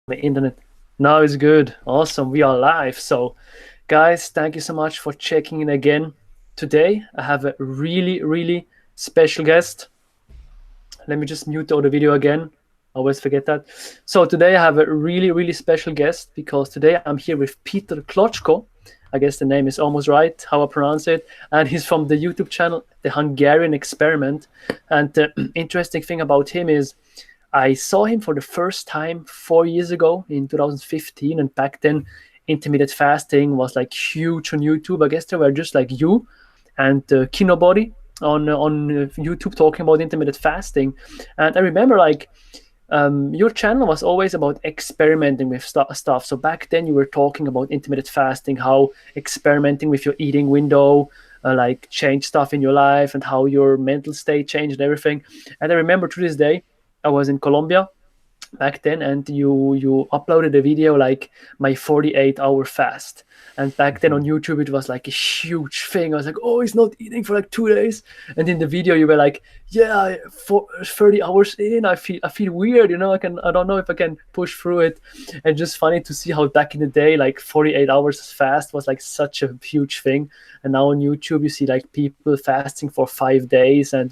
The internet. Now it's good. Awesome. We are live. So, guys, thank you so much for checking in again. Today, I have a really, really special guest. Let me just mute all the video again. I always forget that. So, today, I have a really, really special guest because today I'm here with Peter Kloczko. I guess the name is almost right, how I pronounce it. And he's from the YouTube channel, The Hungarian Experiment. And the interesting thing about him is I saw him for the first time 4 years ago in 2015, and back then, intermittent fasting was like huge on YouTube. I guess there were just like you and Kinobody on YouTube talking about intermittent fasting, and I remember like your channel was always about experimenting with stuff. So back then, you were talking about intermittent fasting, how experimenting with your eating window. Like change stuff in your life and how your mental state changed and everything. And I remember to this day, I was in Colombia back then, and you uploaded a video like my 48-hour fast. And back then on YouTube, it was like a huge thing. I was like, oh, he's not eating for like 2 days. And in the video, you were like, yeah, for 30 hours in, I feel weird, I don't know if I can push through it. And just funny to see how back in the day, like 48 hours fast was like such a huge thing. And now on YouTube, you see like people fasting for 5 days, and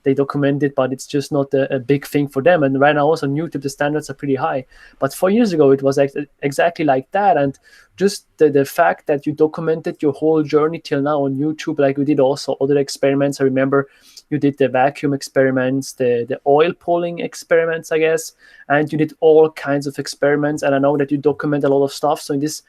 they document it, but it's just not a big thing for them. And right now also on YouTube, the standards are pretty high. But 4 years ago, it was exactly like that. And just the fact that you documented your whole journey till now on YouTube, like we did also other experiments. I remember you did the vacuum experiments, the oil pulling experiments, I guess, and you did all kinds of experiments. And I know that you document a lot of stuff. So in this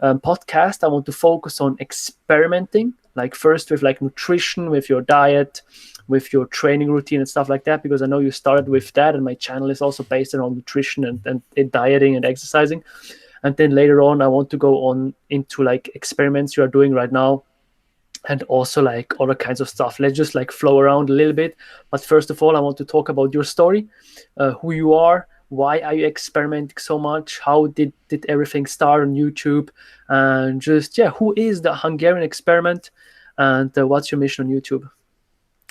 podcast, I want to focus on experimenting, like first with like nutrition, with your diet, with your training routine and stuff like that, because I know you started with that, and my channel is also based around nutrition and dieting and exercising. And then later on, I want to go on into like experiments you are doing right now, and also like other kinds of stuff. Let's just like flow around a little bit. But first of all, I want to talk about your story, who you are, why are you experimenting so much, how did everything start on YouTube, and just, yeah, who is the Hungarian experiment, and what's your mission on YouTube?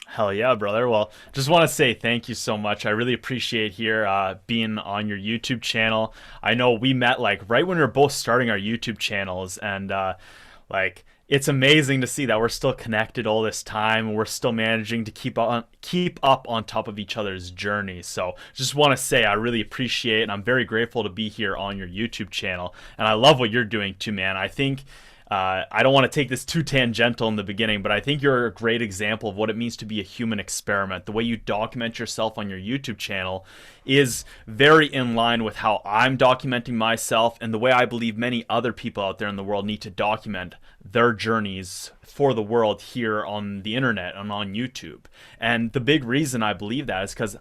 Hell yeah, brother. Well, just want to say thank you so much. I really appreciate here being on your YouTube channel. I know we met like right when we were both starting our YouTube channels, and like it's amazing to see that we're still connected all this time, and we're still managing to keep up on top of each other's journey. So just want to say I really appreciate it, and I'm very grateful to be here on your YouTube channel. And I love what you're doing too, man. I think I don't want to take this too tangential in the beginning, but I think you're a great example of what it means to be a human experiment. The way you document yourself on your YouTube channel is very in line with how I'm documenting myself, and the way I believe many other people out there in the world need to document their journeys for the world here on the internet and on YouTube. And the big reason I believe that is because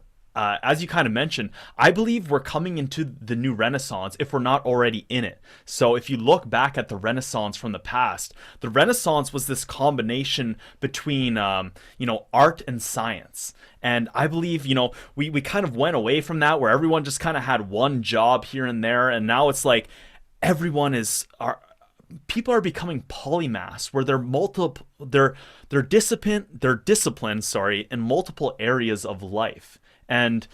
as you kind of mentioned, I believe we're coming into the new Renaissance if we're not already in it. So if you look back at the Renaissance from the past, the Renaissance was this combination between, art and science. And I believe, we kind of went away from that, where everyone just kind of had one job here and there. And now it's like everyone people are becoming polymaths, where they're disciplined, in multiple areas of life. And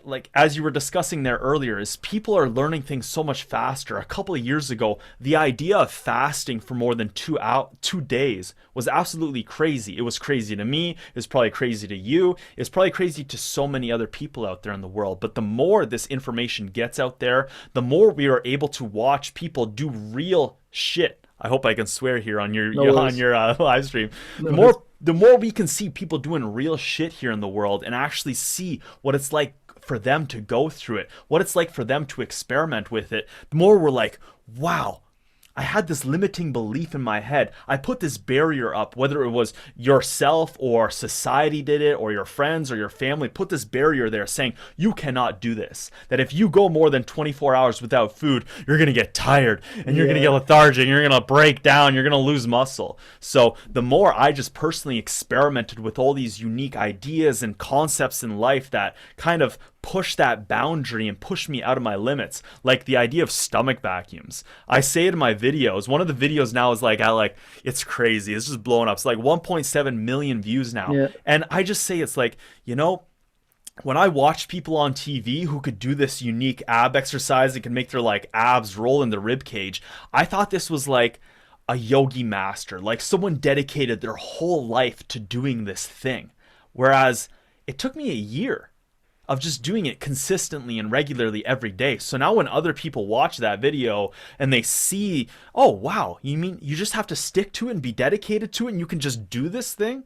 like as you were discussing there earlier, is people are learning things so much faster. A couple of years ago, the idea of fasting for more than 2 days was absolutely crazy. It was crazy to me. It's probably crazy to you. It's probably crazy to so many other people out there in the world. But the more this information gets out there, the more we are able to watch people do real shit. I hope I can swear here on your No on worries. your live stream. No worries. The more we can see people doing real shit here in the world, and actually see what it's like for them to go through it, what it's like for them to experiment with it, the more we're like, wow, I had this limiting belief in my head. I put this barrier up, whether it was yourself or society did it, or your friends or your family put this barrier there saying, you cannot do this. That if you go more than 24 hours without food, you're going to get tired, and you're going to get Yeah. lethargic, and you're going to break down, you're going to lose muscle. So the more I just personally experimented with all these unique ideas and concepts in life that kind of push that boundary and push me out of my limits, like the idea of stomach vacuums. I say it in my videos. One of the videos now is it's crazy. It's just blowing up. It's like 1.7 million views now. Yeah. And I just say it's like, when I watched people on TV who could do this unique ab exercise that could make their like abs roll in the rib cage, I thought this was like a yogi master, like someone dedicated their whole life to doing this thing. Whereas it took me a year of just doing it consistently and regularly every day. So now when other people watch that video and they see, oh wow, you mean you just have to stick to it and be dedicated to it and you can just do this thing?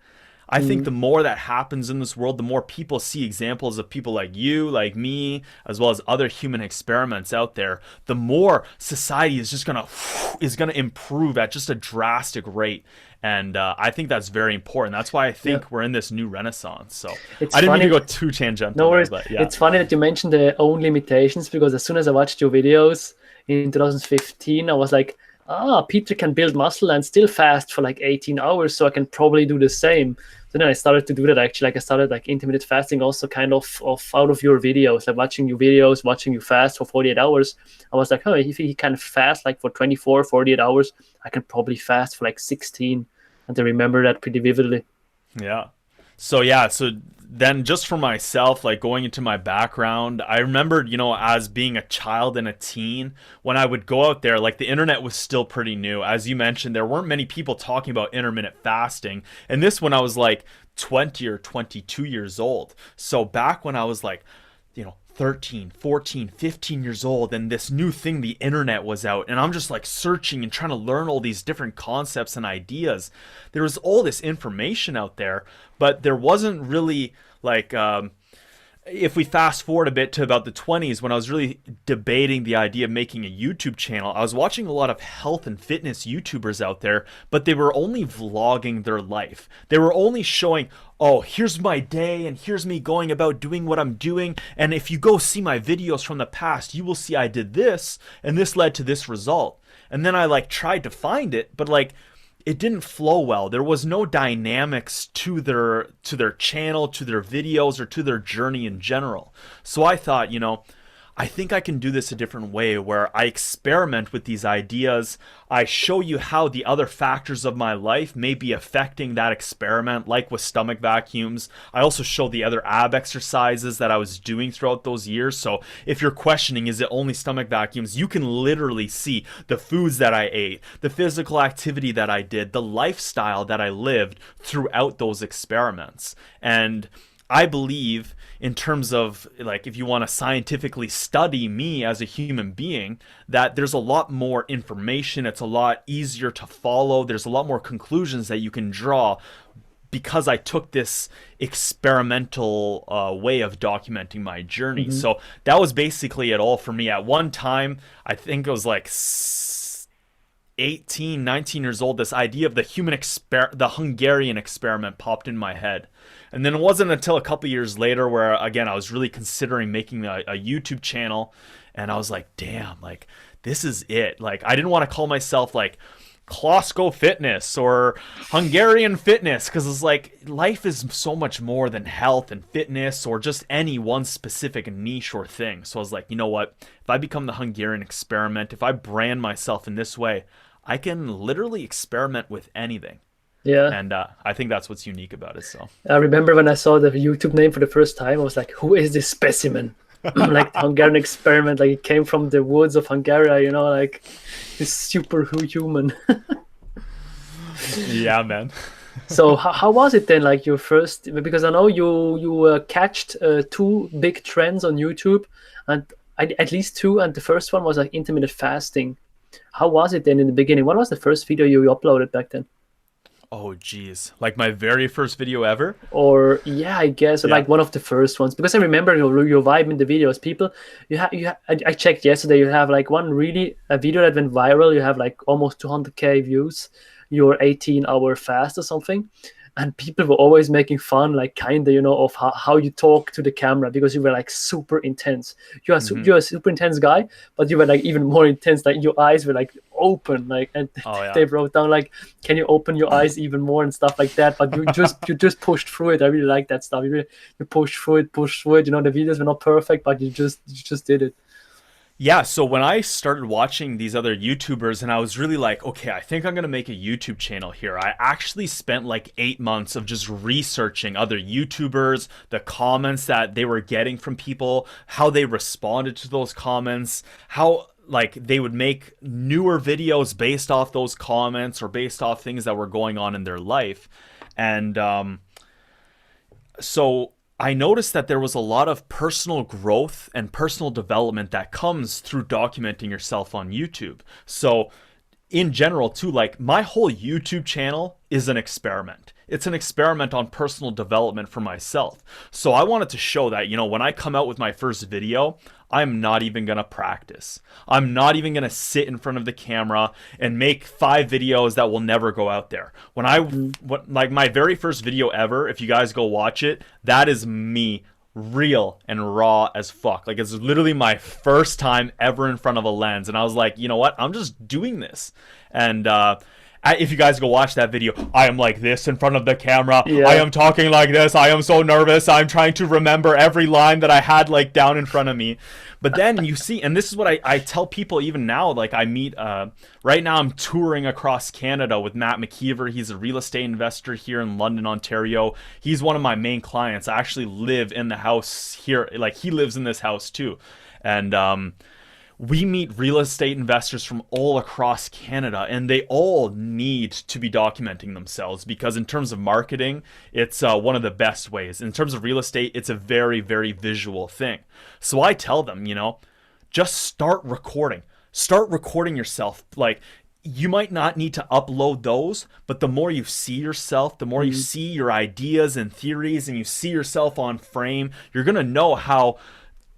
I think the more that happens in this world, the more people see examples of people like you, like me, as well as other human experiments out there, the more society is just gonna improve at just a drastic rate. And I think that's very important. That's why I think we're in this new renaissance. So It's I didn't mean funny. to go too tangential No there, worries. but yeah. It's funny that you mentioned the own limitations, because as soon as I watched your videos in 2015, I was like, Peter can build muscle and still fast for like 18 hours, so I can probably do the same. So then I started to do that actually. Like I started like intermittent fasting also kind of out of your videos, like watching your videos, watching you fast for 48 hours. I was like, oh, if he can fast like for 24, 48 hours, I can probably fast for like 16. And I remember that pretty vividly. Yeah. So then just for myself, like going into my background, I remembered, as being a child and a teen, when I would go out there, like the internet was still pretty new. As you mentioned, there weren't many people talking about intermittent fasting. And this when I was like 20 or 22 years old. So back when I was like, 13, 14, 15 years old, and this new thing, the internet, was out, and I'm just like searching and trying to learn all these different concepts and ideas. There was all this information out there, but there wasn't really like if we fast forward a bit to about the 20s, when I was really debating the idea of making a YouTube channel, I was watching a lot of health and fitness YouTubers out there, but they were only vlogging their life. They were only showing, oh, here's my day and here's me going about doing what I'm doing. And if you go see my videos from the past, you will see I did this and this led to this result. And then I like tried to find it, but like it didn't flow well. There was no dynamics to their channel, to their videos, or to their journey in general. So I thought, I think I can do this a different way, where I experiment with these ideas. I show you how the other factors of my life may be affecting that experiment, like with stomach vacuums. I also show the other ab exercises that I was doing throughout those years. So if you're questioning, is it only stomach vacuums, you can literally see the foods that I ate, the physical activity that I did, the lifestyle that I lived throughout those experiments. And I believe, in terms of like, if you want to scientifically study me as a human being, that there's a lot more information. It's a lot easier to follow. There's a lot more conclusions that you can draw because I took this experimental way of documenting my journey. Mm-hmm. So that was basically it all for me. At one time, I think it was like 18, 19 years old, this idea of the Hungarian experiment popped in my head. And then it wasn't until a couple years later where, again, I was really considering making a YouTube channel. And I was like, damn, like, this is it. Like, I didn't want to call myself, like, Kloczko Fitness or Hungarian Fitness, because it's like, life is so much more than health and fitness or just any one specific niche or thing. So I was like, you know what? If I become the Hungarian experiment, if I brand myself in this way, I can literally experiment with anything. Yeah. And I think that's what's unique about it. So I remember when I saw the YouTube name for the first time, I was like, who is this specimen? Like the Hungarian experiment, like it came from the woods of Hungary, like this superhuman. yeah, man. So how was it then, like your first, because I know you catched two big trends on YouTube, and at least two, and the first one was like intermittent fasting. How was it then in the beginning? What was the first video you uploaded back then? Oh, geez. Like my very first video ever? Or yeah, I guess, or Yeah. like one of the first ones, because I remember your vibe in the videos. People, I checked yesterday. You have like a video that went viral. You have like almost 200K views. Your 18-hour fast or something, and people were always making fun, like kind of, of how you talk to the camera, because you were like super intense. You're a super intense guy, but you were like even more intense. Like your eyes were like open, like, and Oh, yeah. they wrote down like, can you open your eyes even more and stuff like that. But you just pushed through it. I really like that stuff. You pushed through it. The videos were not perfect, but you just did it. Yeah, so when I started watching these other YouTubers and I was really like, okay, I think I'm going to make a YouTube channel here. I actually spent like 8 months of just researching other YouTubers, the comments that they were getting from people, how they responded to those comments, how like they would make newer videos based off those comments or based off things that were going on in their life. And so I noticed that there was a lot of personal growth and personal development that comes through documenting yourself on YouTube. So in general too, like my whole YouTube channel is an experiment. It's an experiment on personal development for myself. So I wanted to show that, when I come out with my first video, I'm not even going to practice. I'm not even going to sit in front of the camera and make 5 videos that will never go out there. Like my very first video ever, if you guys go watch it, that is me real and raw as fuck. Like it's literally my first time ever in front of a lens. And I was like, you know what? I'm just doing this. And, if you guys go watch that video, I am like this in front of the camera. Yeah. I am talking like this. I am so nervous. I'm trying to remember every line that I had like down in front of me. But then you see, and this is what I tell people even now, like I meet, right now I'm touring across Canada with Matt McKeever. He's a real estate investor here in London, Ontario. He's one of my main clients. I actually live in the house here. Like he lives in this house too. And, we meet real estate investors from all across Canada, and they all need to be documenting themselves because in terms of marketing, it's one of the best ways. In terms of real estate, it's a very, very visual thing. So I tell them, just start recording. Start recording yourself. Like, you might not need to upload those, but the more you see yourself, the more you see your ideas and theories, and you see yourself on frame, you're going to know how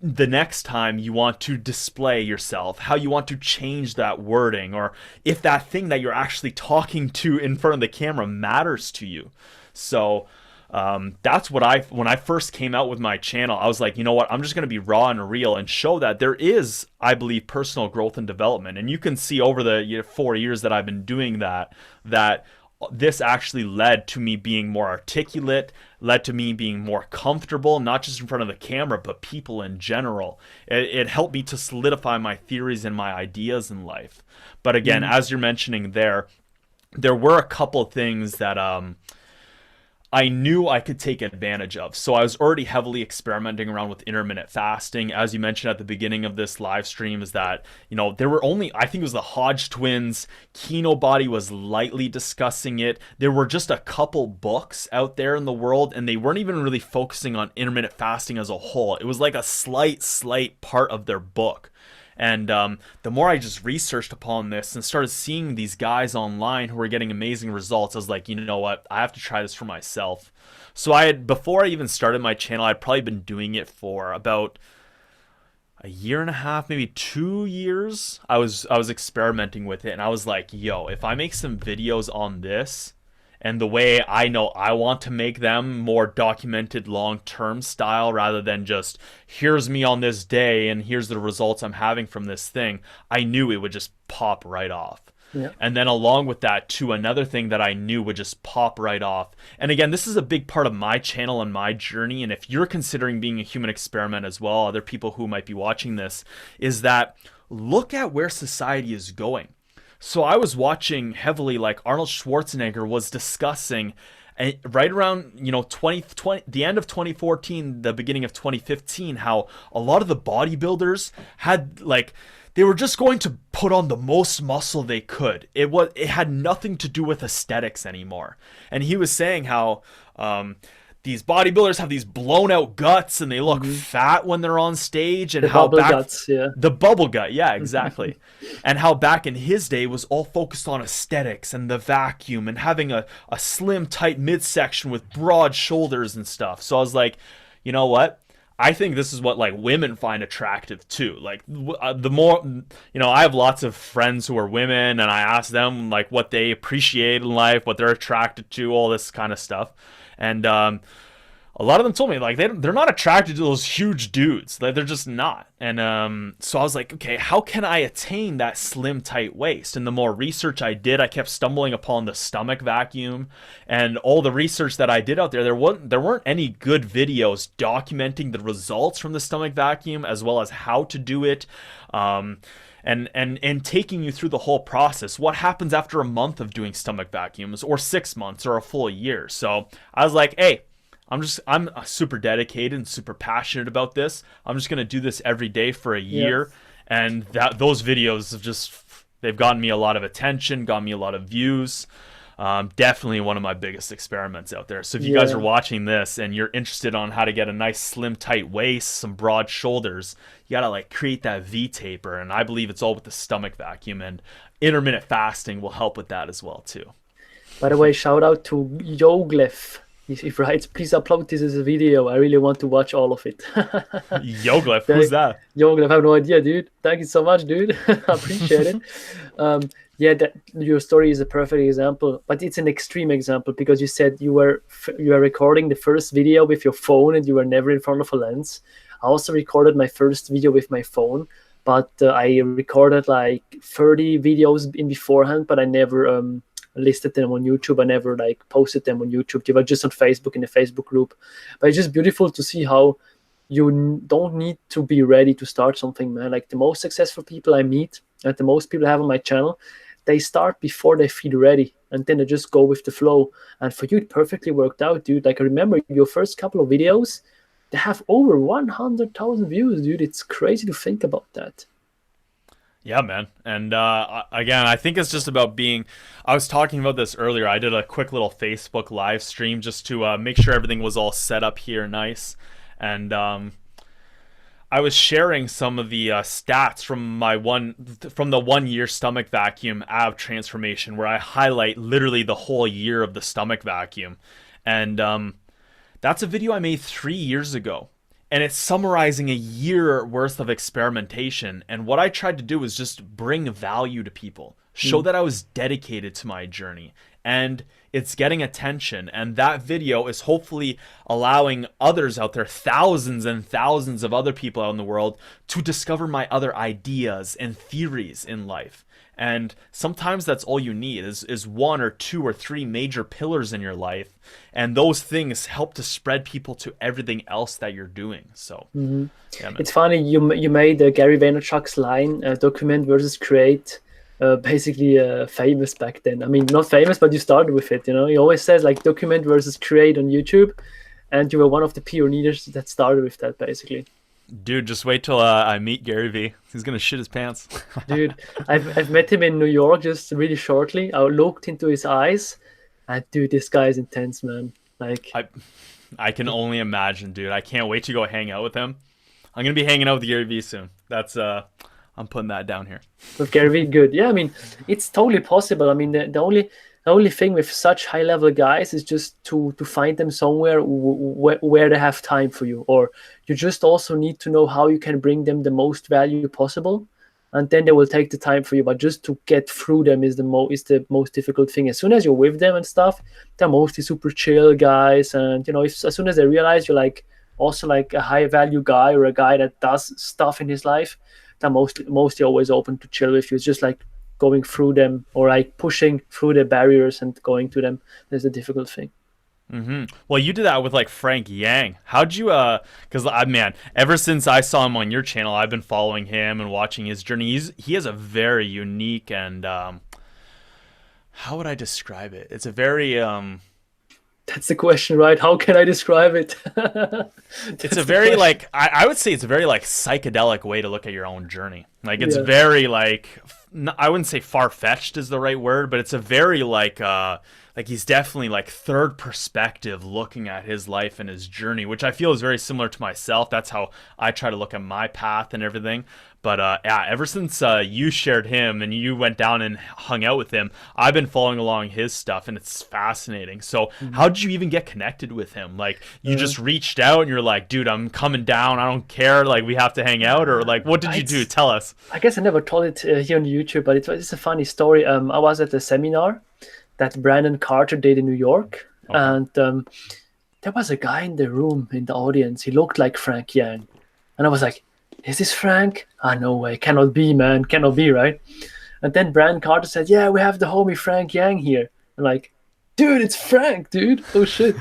the next time you want to display yourself, how you want to change that wording, or if that thing that you're actually talking to in front of the camera matters to you. So that's what when I first came out with my channel, I was like, you know what, I'm just going to be raw and real and show that there is, I believe, personal growth and development. And you can see over the 4 years that I've been doing that this actually led to me being more articulate, led to me being more comfortable, not just in front of the camera, but people in general. It helped me to solidify my theories and my ideas in life. But again, as you're mentioning there were a couple things that I knew I could take advantage of. So I was already heavily experimenting around with intermittent fasting. As you mentioned at the beginning of this live stream, is that, there were only, I think it was the Hodge twins, Kino Body was lightly discussing it. There were just a couple books out there in the world, and they weren't even really focusing on intermittent fasting as a whole. It was like a slight part of their book. And the more I just researched upon this and started seeing these guys online who were getting amazing results, I was like, you know what? I have to try this for myself. So before I even started my channel, I'd probably been doing it for about a year and a half, maybe 2 years. I was experimenting with it, and I was like, yo, if I make some videos on this, and the way I know I want to make them, more documented long-term style rather than just here's me on this day and here's the results I'm having from this thing, I knew it would just pop right off. Yeah. And then along with that too, another thing that I knew would just pop right off. And again, this is a big part of my channel and my journey. And if you're considering being a human experiment as well, other people who might be watching this, is that look at where society is going. So I was watching heavily, like Arnold Schwarzenegger was discussing right around, 2020, the end of 2014, the beginning of 2015, how a lot of the bodybuilders had they were just going to put on the most muscle they could. It had nothing to do with aesthetics anymore. And he was saying how these bodybuilders have these blown out guts and they look fat when they're on stage, and how guts, yeah. The bubble gut, yeah, exactly. And how back in his day was all focused on aesthetics and the vacuum and having a slim, tight midsection with broad shoulders and stuff. So I was like, you know what? I think this is what women find attractive too. The more, I have lots of friends who are women, and I ask them what they appreciate in life, what they're attracted to, all this kind of stuff. And a lot of them told me like they're not attracted to those huge dudes. Like they're just not. And so I was like, okay, how can I attain that slim tight waist? And the more research I did, I kept stumbling upon the stomach vacuum and all the research that I did out there. There weren't any good videos documenting the results from the stomach vacuum as well as how to do it. And taking you through the whole process. What happens after a month of doing stomach vacuums, or 6 months, or a full year? So I was like, hey, I'm super dedicated and super passionate about this. I'm just gonna do this every day for a Yeah. year, and those videos have they've gotten me a lot of attention, got me a lot of views. Definitely one of my biggest experiments out there. So if you guys are Yeah. watching this and you're interested on how to get a nice slim tight waist, some broad shoulders, you gotta like create that V taper, and I believe it's all with the stomach vacuum, and intermittent fasting will help with that as well too. By the way, shout out to Yoglev. He writes, please upload this as a video. I really want to watch all of it. Yoglev, who's Thank- that? Yoglev, I have no idea, dude. Thank you so much, dude. I appreciate it. Yeah, your story is a perfect example, but it's an extreme example because you said you were recording the first video with your phone and you were never in front of a lens. I also recorded my first video with my phone, but I recorded like 30 videos in beforehand, but I never listed them on YouTube. I never like posted them on YouTube. They were just on Facebook in the Facebook group. But it's just beautiful to see how don't need to be ready to start something, man. Like the most successful people I meet and the most people I have on my channel, they start before they feel ready and then they just go with the flow. And for you, it perfectly worked out, dude. Like I remember your first couple of videos, they have over 100,000 views, dude. It's crazy to think about that. Yeah, man. And again, I think it's just about being. I was talking about this earlier. I did a quick little Facebook live stream just to make sure everything was all set up here nice. And I was sharing some of the stats from the 1 year stomach vacuum ab transformation, where I highlight literally the whole year of the stomach vacuum. And that's a video I made 3 years ago. And it's summarizing a year worth of experimentation. And what I tried to do was just bring value to people, show that I was dedicated to my journey. And it's getting attention. And that video is hopefully allowing others out there, thousands and thousands of other people out in the world, to discover my other ideas and theories in life. And sometimes that's all you need is one or two or three major pillars in your life. And those things help to spread people to everything else that you're doing. So, yeah, man. It's funny you made Gary Vaynerchuk's line, document versus create, basically famous back then. I mean, not famous, but you started with it. You know, he always says like document versus create on YouTube, and you were one of the pioneers that started with that, basically. Dude, just wait till I meet Gary Vee. He's gonna shit his pants. Dude, I've met him in New York just really shortly. I looked into his eyes, and dude, this guy is intense, man. Like, I can only imagine, dude. I can't wait to go hang out with him. I'm gonna be hanging out with Gary Vee soon. That's I'm putting that down here. with Gary Vee, good. Yeah, I mean, it's totally possible. I mean, the only thing with such high level guys is just to find them somewhere where they have time for you, or you just also need to know how you can bring them the most value possible, and then they will take the time for you. But just to get through them is the most difficult thing. As soon as you're with them and stuff, they're mostly super chill guys, and you know, if as soon as they realize you're like also like a high value guy or a guy that does stuff in his life, they're mostly always open to chill with you. It's just like going through them or like pushing through the barriers and going to them. That's the difficult thing. Well, you did that with like Frank Yang. How'd you because man, ever since I saw him on your channel, I've been following him and watching his journey. He has a very unique and how would I describe it? It's a very That's the question, right? How can I describe it? it's a very like I would say it's a very like psychedelic way to look at your own journey. Like it's Yeah. very like I wouldn't say far-fetched is the right word, but it's a very like he's definitely like third perspective looking at his life and his journey, which I feel is very similar to myself. That's how I try to look at my path and everything. But yeah, ever since you shared him and you went down and hung out with him, I've been following along his stuff, and it's fascinating. So how did you even get connected with him? Like you just reached out and you're like, dude, I'm coming down. I don't care. Like we have to hang out, or like what did you do? Tell us. I guess I never told it here on YouTube, but it's a funny story. I was at a seminar that Brandon Carter did in New York, Okay. and there was a guy in the room, in the audience. He looked like Frank Yang. And I was like, is this Frank? Ah, no way. Cannot be, man. Cannot be, right? And then Brandon Carter said, yeah, we have the homie Frank Yang here. I'm like, dude, it's Frank, dude. Oh, shit.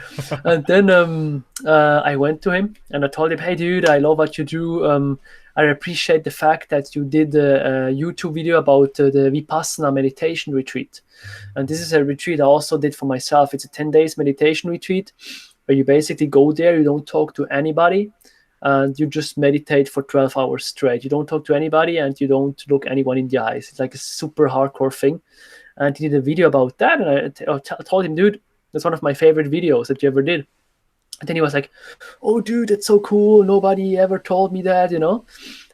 And then I went to him and I told him, hey, dude, I love what you do. I appreciate the fact that you did a YouTube video about the Vipassana meditation retreat. And this is a retreat I also did for myself. It's a 10 days meditation retreat where you basically go there, you don't talk to anybody, and you just meditate for 12 hours straight. You don't talk to anybody and you don't look anyone in the eyes. It's like a super hardcore thing. And he did a video about that, and I told him, dude, that's one of my favorite videos that you ever did. And then he was like, oh, dude, that's so cool. Nobody ever told me that, you know?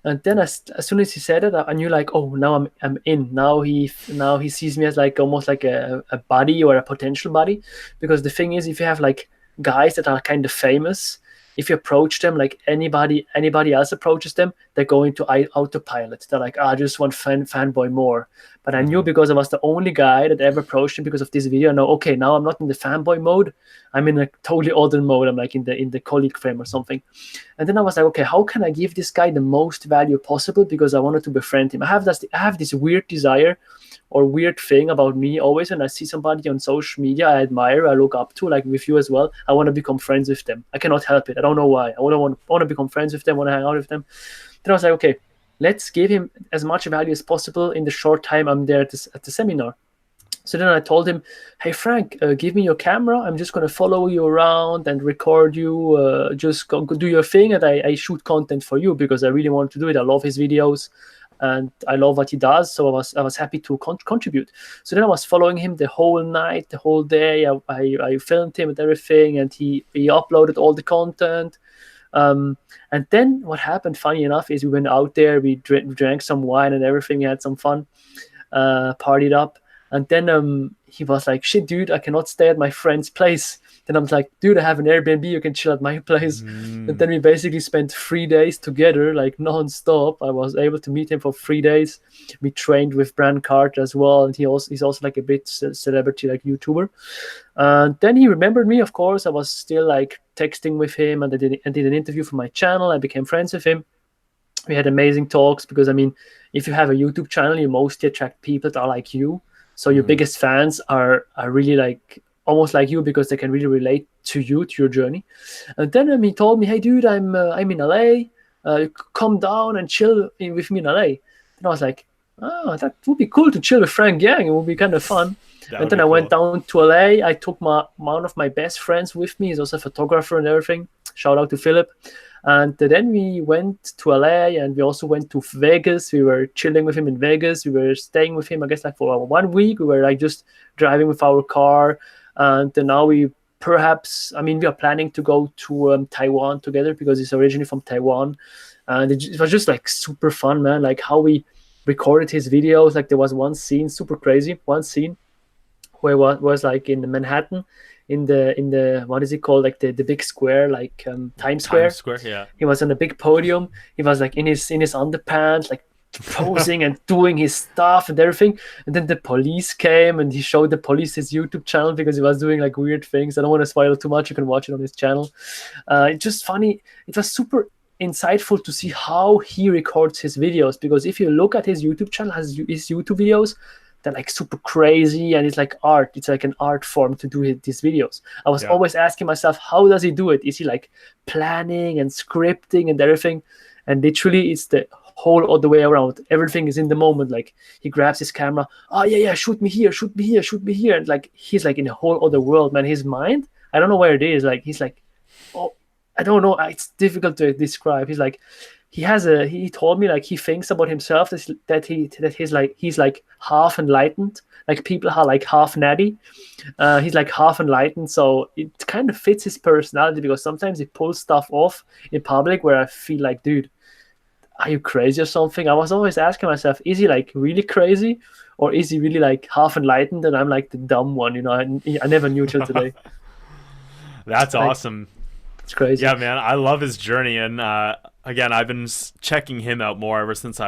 And then as soon as he said it, I knew like, oh, now I'm in. Now he sees me as like almost like a buddy or a potential buddy. Because the thing is, if you have like guys that are kind of famous, if you approach them like anybody else approaches them, they're going to autopilot. They're like, I just want fanboy more. But I knew, because I was the only guy that ever approached him because of this video, I know, okay, now I'm not in the fanboy mode. I'm in a totally other mode. I'm like in the colleague frame or something. And then I was like, okay, how can I give this guy the most value possible? Because I wanted to befriend him. I have this weird desire or weird thing about me always. When I see somebody on social media I admire, I look up to, like with you as well, I want to become friends with them. I cannot help it. I don't know why. I want to become friends with them, want to hang out with them. Then I was like, okay, let's give him as much value as possible in the short time I'm there at the seminar. So then I told him, hey, Frank, give me your camera. I'm just going to follow you around and record you. Just go do your thing, and I shoot content for you because I really want to do it. I love his videos and I love what he does. So I was happy to contribute. So then I was following him the whole night, the whole day. I filmed him and everything, and he uploaded all the content. And then what happened, funny enough, is we went out there, we drank some wine and everything, we had some fun, partied up. And then he was like, shit, dude, I cannot stay at my friend's place. Then I was like, dude, I have an Airbnb, you can chill at my place. And then we basically spent 3 days together, like non-stop. I was able to meet him for 3 days. We trained with Brand Carter as well, and he's also like a bit celebrity, like YouTuber. And then he remembered me, of course. I was still like texting with him, and I did an interview for my channel. I became friends with him. We had amazing talks because, I mean, if you have a YouTube channel, you mostly attract people that are like you. So your biggest fans are really like almost like you because they can really relate to you, to your journey. And then he told me, hey, dude, I'm in LA. Come down and chill with me in LA. And I was like, oh, that would be cool to chill with Frank Yang. It would be kind of fun. And then I went down to LA. I took one of my best friends with me. He's also a photographer and everything. Shout out to Philip. And then we went to LA, and we also went to Vegas. We were chilling with him in Vegas. We were staying with him, I guess, like for 1 week. We were like just driving with our car. And then now we are planning to go to Taiwan together because he's originally from Taiwan. And it was just like super fun, man. Like how we recorded his videos. Like there was one scene, super crazy, one scene where it was like in Manhattan, in the what is it called, like the big square, like Times Square. Times Square, yeah. He was on a big podium. He was like in his underpants, like posing and doing his stuff and everything. And then the police came, and he showed the police his YouTube channel because he was doing like weird things. I don't want to spoil too much. You can watch it on his channel. It's just funny. It was super insightful to see how he records his videos, because if you look at his YouTube channel, his YouTube videos, they're like super crazy, and it's like art. It's like an art form to do these videos. I was always asking myself, how does he do it? Is he like planning and scripting and everything? And literally, it's the whole other way around. Everything is in the moment. Like he grabs his camera. Oh yeah, shoot me here, shoot me here, shoot me here. And like he's like in a whole other world, man. His mind, I don't know where it is. Like he's like, oh, I don't know. It's difficult to describe. He's like, he told me like he thinks about himself that he's like half enlightened, like people are like half natty. He's like half enlightened, so it kind of fits his personality, because sometimes he pulls stuff off in public where I feel like, dude, are you crazy or something? I was always asking myself, is he like really crazy, or is he really like half enlightened and I'm like the dumb one? You know, I never knew till today. That's awesome. It's crazy. Yeah, man, I love his journey, and again, I've been checking him out more ever since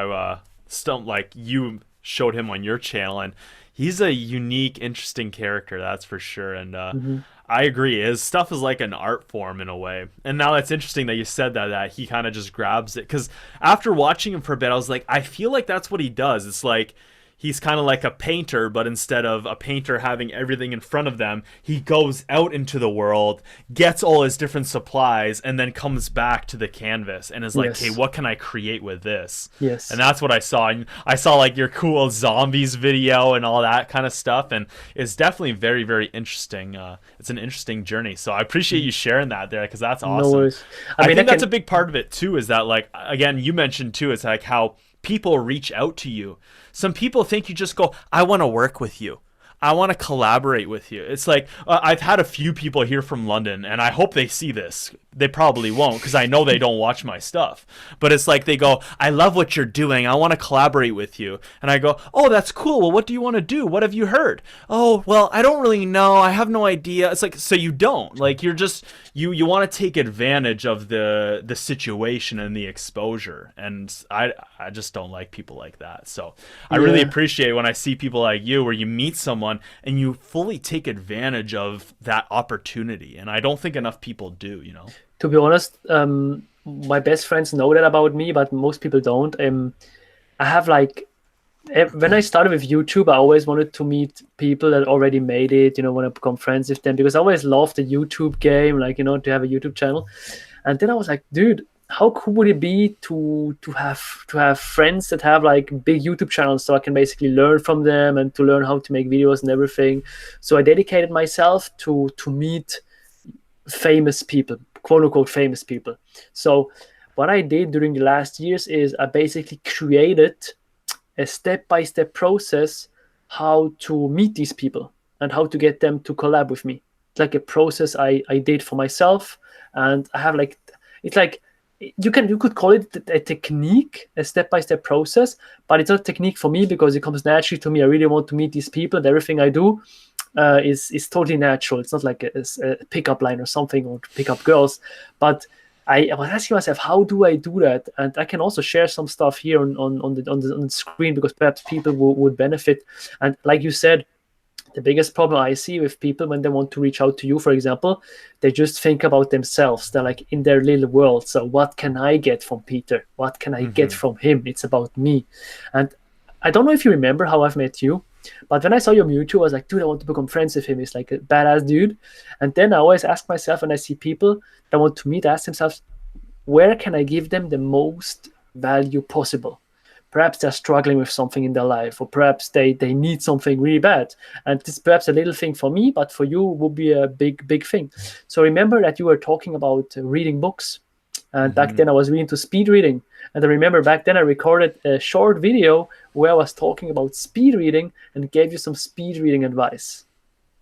you showed him on your channel, and he's a unique, interesting character, that's for sure. And I agree. His stuff is like an art form in a way. And now that's interesting that you said that he kind of just grabs it. Because after watching him for a bit, I was like, I feel like that's what he does. It's like he's kind of like a painter, but instead of a painter having everything in front of them, he goes out into the world, gets all his different supplies, and then comes back to the canvas and is like, Yes. okay, what can I create with this? Yes. And that's what I saw. And I saw like your cool zombies video and all that kind of stuff. And it's definitely very, very interesting. It's an interesting journey. So I appreciate you sharing that there, because that's No awesome. worries. I I mean, I think that's a can. big part of it too, is that like, again, you mentioned too, it's like how people reach out to you. Some people think you just go, I want to work with you, I want to collaborate with you. It's like, I've had a few people here from London, and I hope they see this. They probably won't, because I know they don't watch my stuff. But it's like they go, I love what you're doing, I want to collaborate with you. And I go, oh, that's cool. Well, what do you want to do? What have you heard? Oh, well, I don't really know. I have no idea. It's like, so you don't. Like, you're just, you want to take advantage of the situation and the exposure. And I just don't like people like that. So I really Yeah. appreciate when I see people like you, where you meet someone and you fully take advantage of that opportunity. And I don't think enough people do, you know? To be honest, my best friends know that about me, but most people don't. I have like when I started with YouTube, I always wanted to meet people that already made it, want to become friends with them because I always loved the YouTube game, like, to have a YouTube channel. And then I was like, dude, how cool would it be to have friends that have like big YouTube channels so I can basically learn from them and to learn how to make videos and everything. So I dedicated myself to meet famous people, quote unquote famous people. So what I did during the last years is I basically created a step-by-step process how to meet these people and how to get them to collab with me. It's like a process I did for myself, and I have like, it's like you could call it a technique, a step-by-step process, but it's not a technique for me because it comes naturally to me. I really want to meet these people, and everything I do is totally natural. It's not like a pickup line or something, or to pick up girls, but I was asking myself, how do I do that? And I can also share some stuff here on the screen because perhaps people would benefit. And like you said, the biggest problem I see with people when they want to reach out to you, for example, they just think about themselves. They're like in their little world. So what can I get from Peter? What can I get from him? It's about me. And I don't know if you remember how I've met you, but when I saw you on YouTube, I was like, dude, I want to become friends with him. He's like a badass dude. And then I always ask myself when I see people that want to meet, ask themselves, where can I give them the most value possible? Perhaps they're struggling with something in their life, or perhaps they need something really bad. And this perhaps a little thing for me, but for you would be a big, big thing. So remember that you were talking about reading books. And back then I was really into speed reading. And I remember back then I recorded a short video where I was talking about speed reading and gave you some speed reading advice.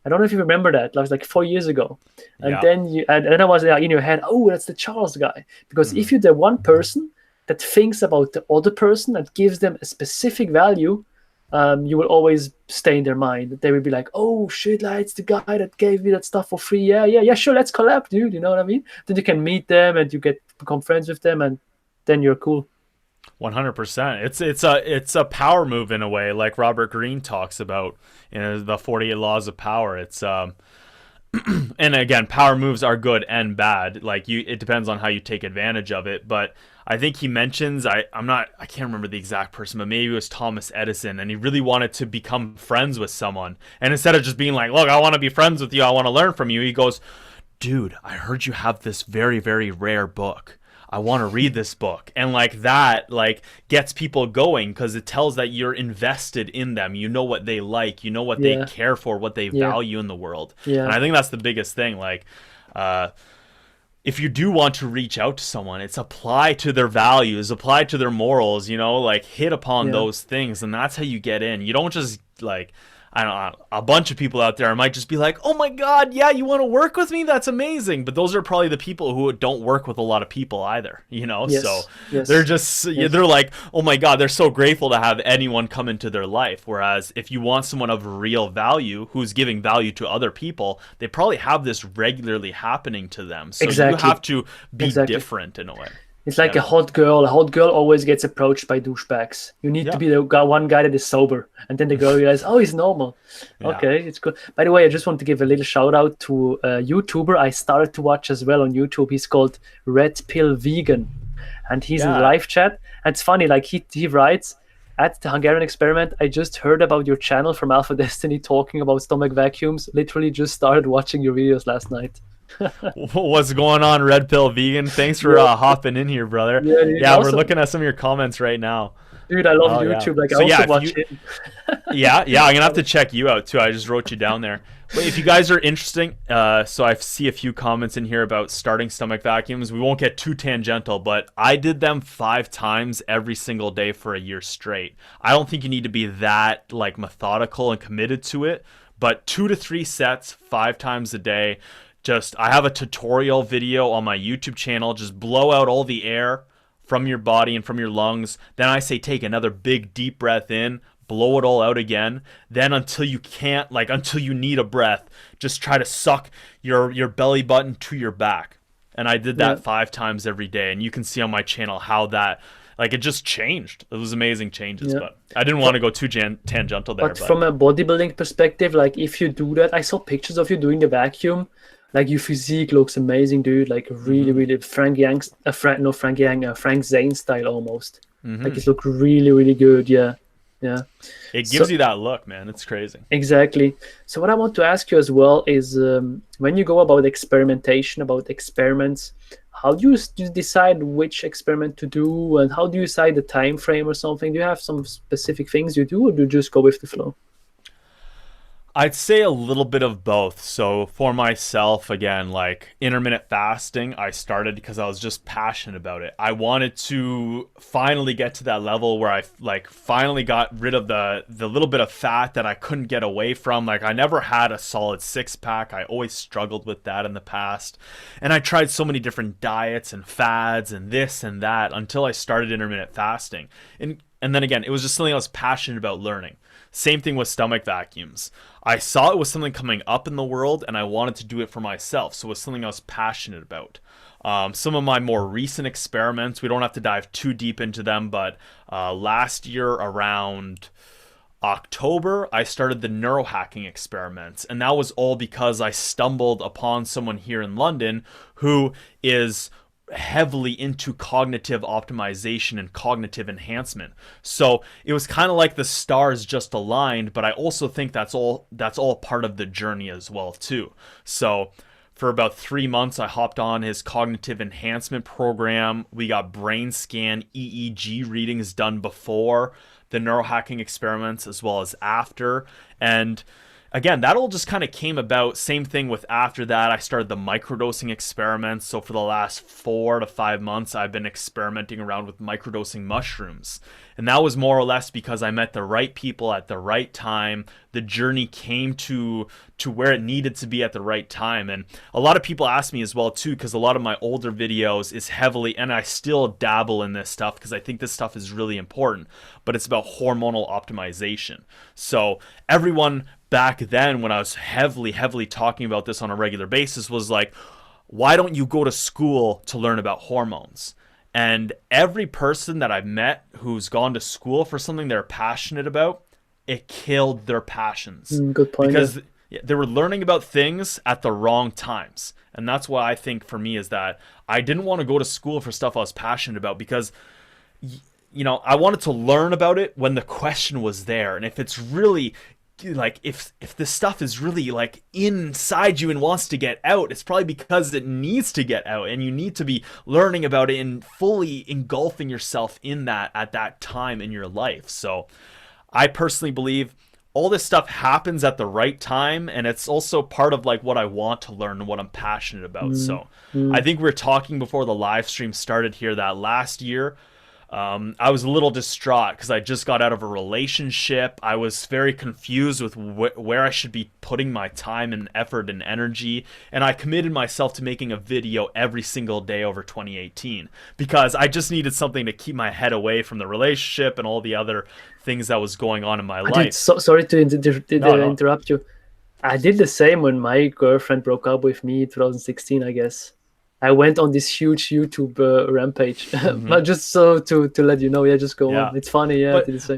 I don't know if you remember that. That was like 4 years ago. And Yeah. then I was in your head, oh, that's the Charles guy. Because if you're the one person that thinks about the other person and gives them a specific value, you will always stay in their mind. They will be like, oh shit, like, it's the guy that gave me that stuff for free. Yeah, sure, let's collab, dude. You know what I mean? Then you can meet them and you become friends with them, and then you're cool. 100%. It's a power move in a way, like Robert Greene talks about in the 48 Laws of Power. It's and again, power moves are good and bad. Like, it depends on how you take advantage of it. But I think he mentions, I can't remember the exact person, but maybe it was Thomas Edison, and he really wanted to become friends with someone. And instead of just being like, look, I want to be friends with you, I want to learn from you, he goes, dude, I heard you have this very, very rare book. I want to read this book. And like that, like, gets people going, because it tells that you're invested in them. You know what they like, you know what they Yeah. care for, what they Yeah. value in the world. Yeah. And I think that's the biggest thing. Like, if you do want to reach out to someone, it's apply to their values, apply to their morals, like hit upon Yeah. those things. And that's how you get in. You don't just like, I don't know, a bunch of people out there might just be like, oh my God, yeah, you want to work with me? That's amazing. But those are probably the people who don't work with a lot of people either, Yes. So Yes. they're just, Yes. they're like, oh my God, they're so grateful to have anyone come into their life. Whereas if you want someone of real value who's giving value to other people, they probably have this regularly happening to them. So Exactly. you have to be Exactly. different in a way. It's Yeah, like a man. hot girl. A hot girl always gets approached by douchebags. You need to Yeah. be the one guy that is sober, and then the girl realizes, oh, he's normal. Yeah. Okay, it's good. By the way, I just want to give a little shout out to a YouTuber I started to watch as well on YouTube. He's called Red Pill Vegan, and he's in the Yeah. live chat. And it's funny, like he writes. At the Hungarian experiment, I just heard about your channel from Alpha Destiny talking about stomach vacuums. Literally just started watching your videos last night. What's going on, Red Pill Vegan? Thanks for Yeah, hopping in here, brother. yeah, dude, Yeah, we're awesome. looking at some of your comments right now. Dude, I love Oh yeah. YouTube. Like I So yeah, also if watch you him. yeah, I'm gonna have to check you out too. I just wrote you down there. But if you guys are interesting, so I see a few comments in here about starting stomach vacuums. We won't get too tangential, but I did them 5 times every single day for a year straight. I don't think you need to be that like methodical and committed to it, but 2 to 3 sets, 5 times a day. Just I have a tutorial video on my YouTube channel. Just blow out all the air from your body and from your lungs. Then I say take another big deep breath in, blow it all out again. Then until you can't, like until you need a breath, just try to suck your belly button to your back. And I did Yeah, that 5 times every day. And you can see on my channel how that like it just changed. It was amazing changes, yeah. but I didn't want to go too tangential there. But But from a bodybuilding perspective, like if you do that, I saw pictures of you doing the vacuum. Like your physique looks amazing, dude. Like really, hmm really Frank Yang, no Frank Yang, Frank Zane style almost. Like hmm it look really, really good. Yeah, yeah. it So gives you that look, man. It's crazy. exactly. So what I want to ask you as well is when you go about experimentation, about experiments, how do you decide which experiment to do, and how do you decide the time frame or something? Do you have some specific things you do, or do you just go with the flow? I'd say a little bit of both. So for myself, again, like intermittent fasting, I started because I was just passionate about it. I wanted to finally get to that level where I like finally got rid of the little bit of fat that I couldn't get away from. Like I never had a solid 6 pack. I always struggled with that in the past. And I tried so many different diets and fads and this and that until I started intermittent fasting. And then again, it was just something I was passionate about learning. Same thing with stomach vacuums. I saw it was something coming up in the world and I wanted to do it for myself. So it was something I was passionate about. Some of my more recent experiments, we don't have to dive too deep into them, but last year around October, I started the Neuro-Hacking experiments. And that was all because I stumbled upon someone here in London who is heavily into cognitive optimization and cognitive enhancement. So it was kind of like the stars just aligned, but I also think that's all part of the journey as well too. So for about 3 months, I hopped on his cognitive enhancement program. We got brain scan EEG readings done before the neurohacking experiments as well as after. And again, that all just kind of came about. Same thing with after that, I started the microdosing experiments. So for the last 4 to 5 months, I've been experimenting around with microdosing mushrooms. And that was more or less because I met the right people at the right time. The journey came to where it needed to be at the right time. And a lot of people ask me as well too, because a lot of my older videos is heavily, and I still dabble in this stuff because I think this stuff is really important, but it's about hormonal optimization. So everyone back then when I was heavily talking about this on a regular basis was like, why don't you go to school to learn about hormones? And every person that I've met who's gone to school for something they're passionate about, it killed their passions Good point. Yeah. because they were learning about things at the wrong times. And that's why I think for me is that I didn't want to go to school for stuff I was passionate about because I wanted to learn about it when the question was there. And if it's really like if this stuff is really like inside you and wants to get out, it's probably because it needs to get out and you need to be learning about it and fully engulfing yourself in that at that time in your life. So I personally believe all this stuff happens at the right time, and it's also part of like what I want to learn and what I'm passionate about. Mm, So I mm. think we were talking before the live stream started here that last year I was a little distraught because I just got out of a relationship. I was very confused with where I should be putting my time and effort and energy. And I committed myself to making a video every single day over 2018 because I just needed something to keep my head away from the relationship and all the other things that was going on in my Dude, life. sorry to No, no. interrupt you. I did the same when my girlfriend broke up with me in 2016, I guess. I went on this huge YouTube rampage. Hmm. But just so to let you know, yeah, just go on. Yeah. It's funny, yeah, But to the same.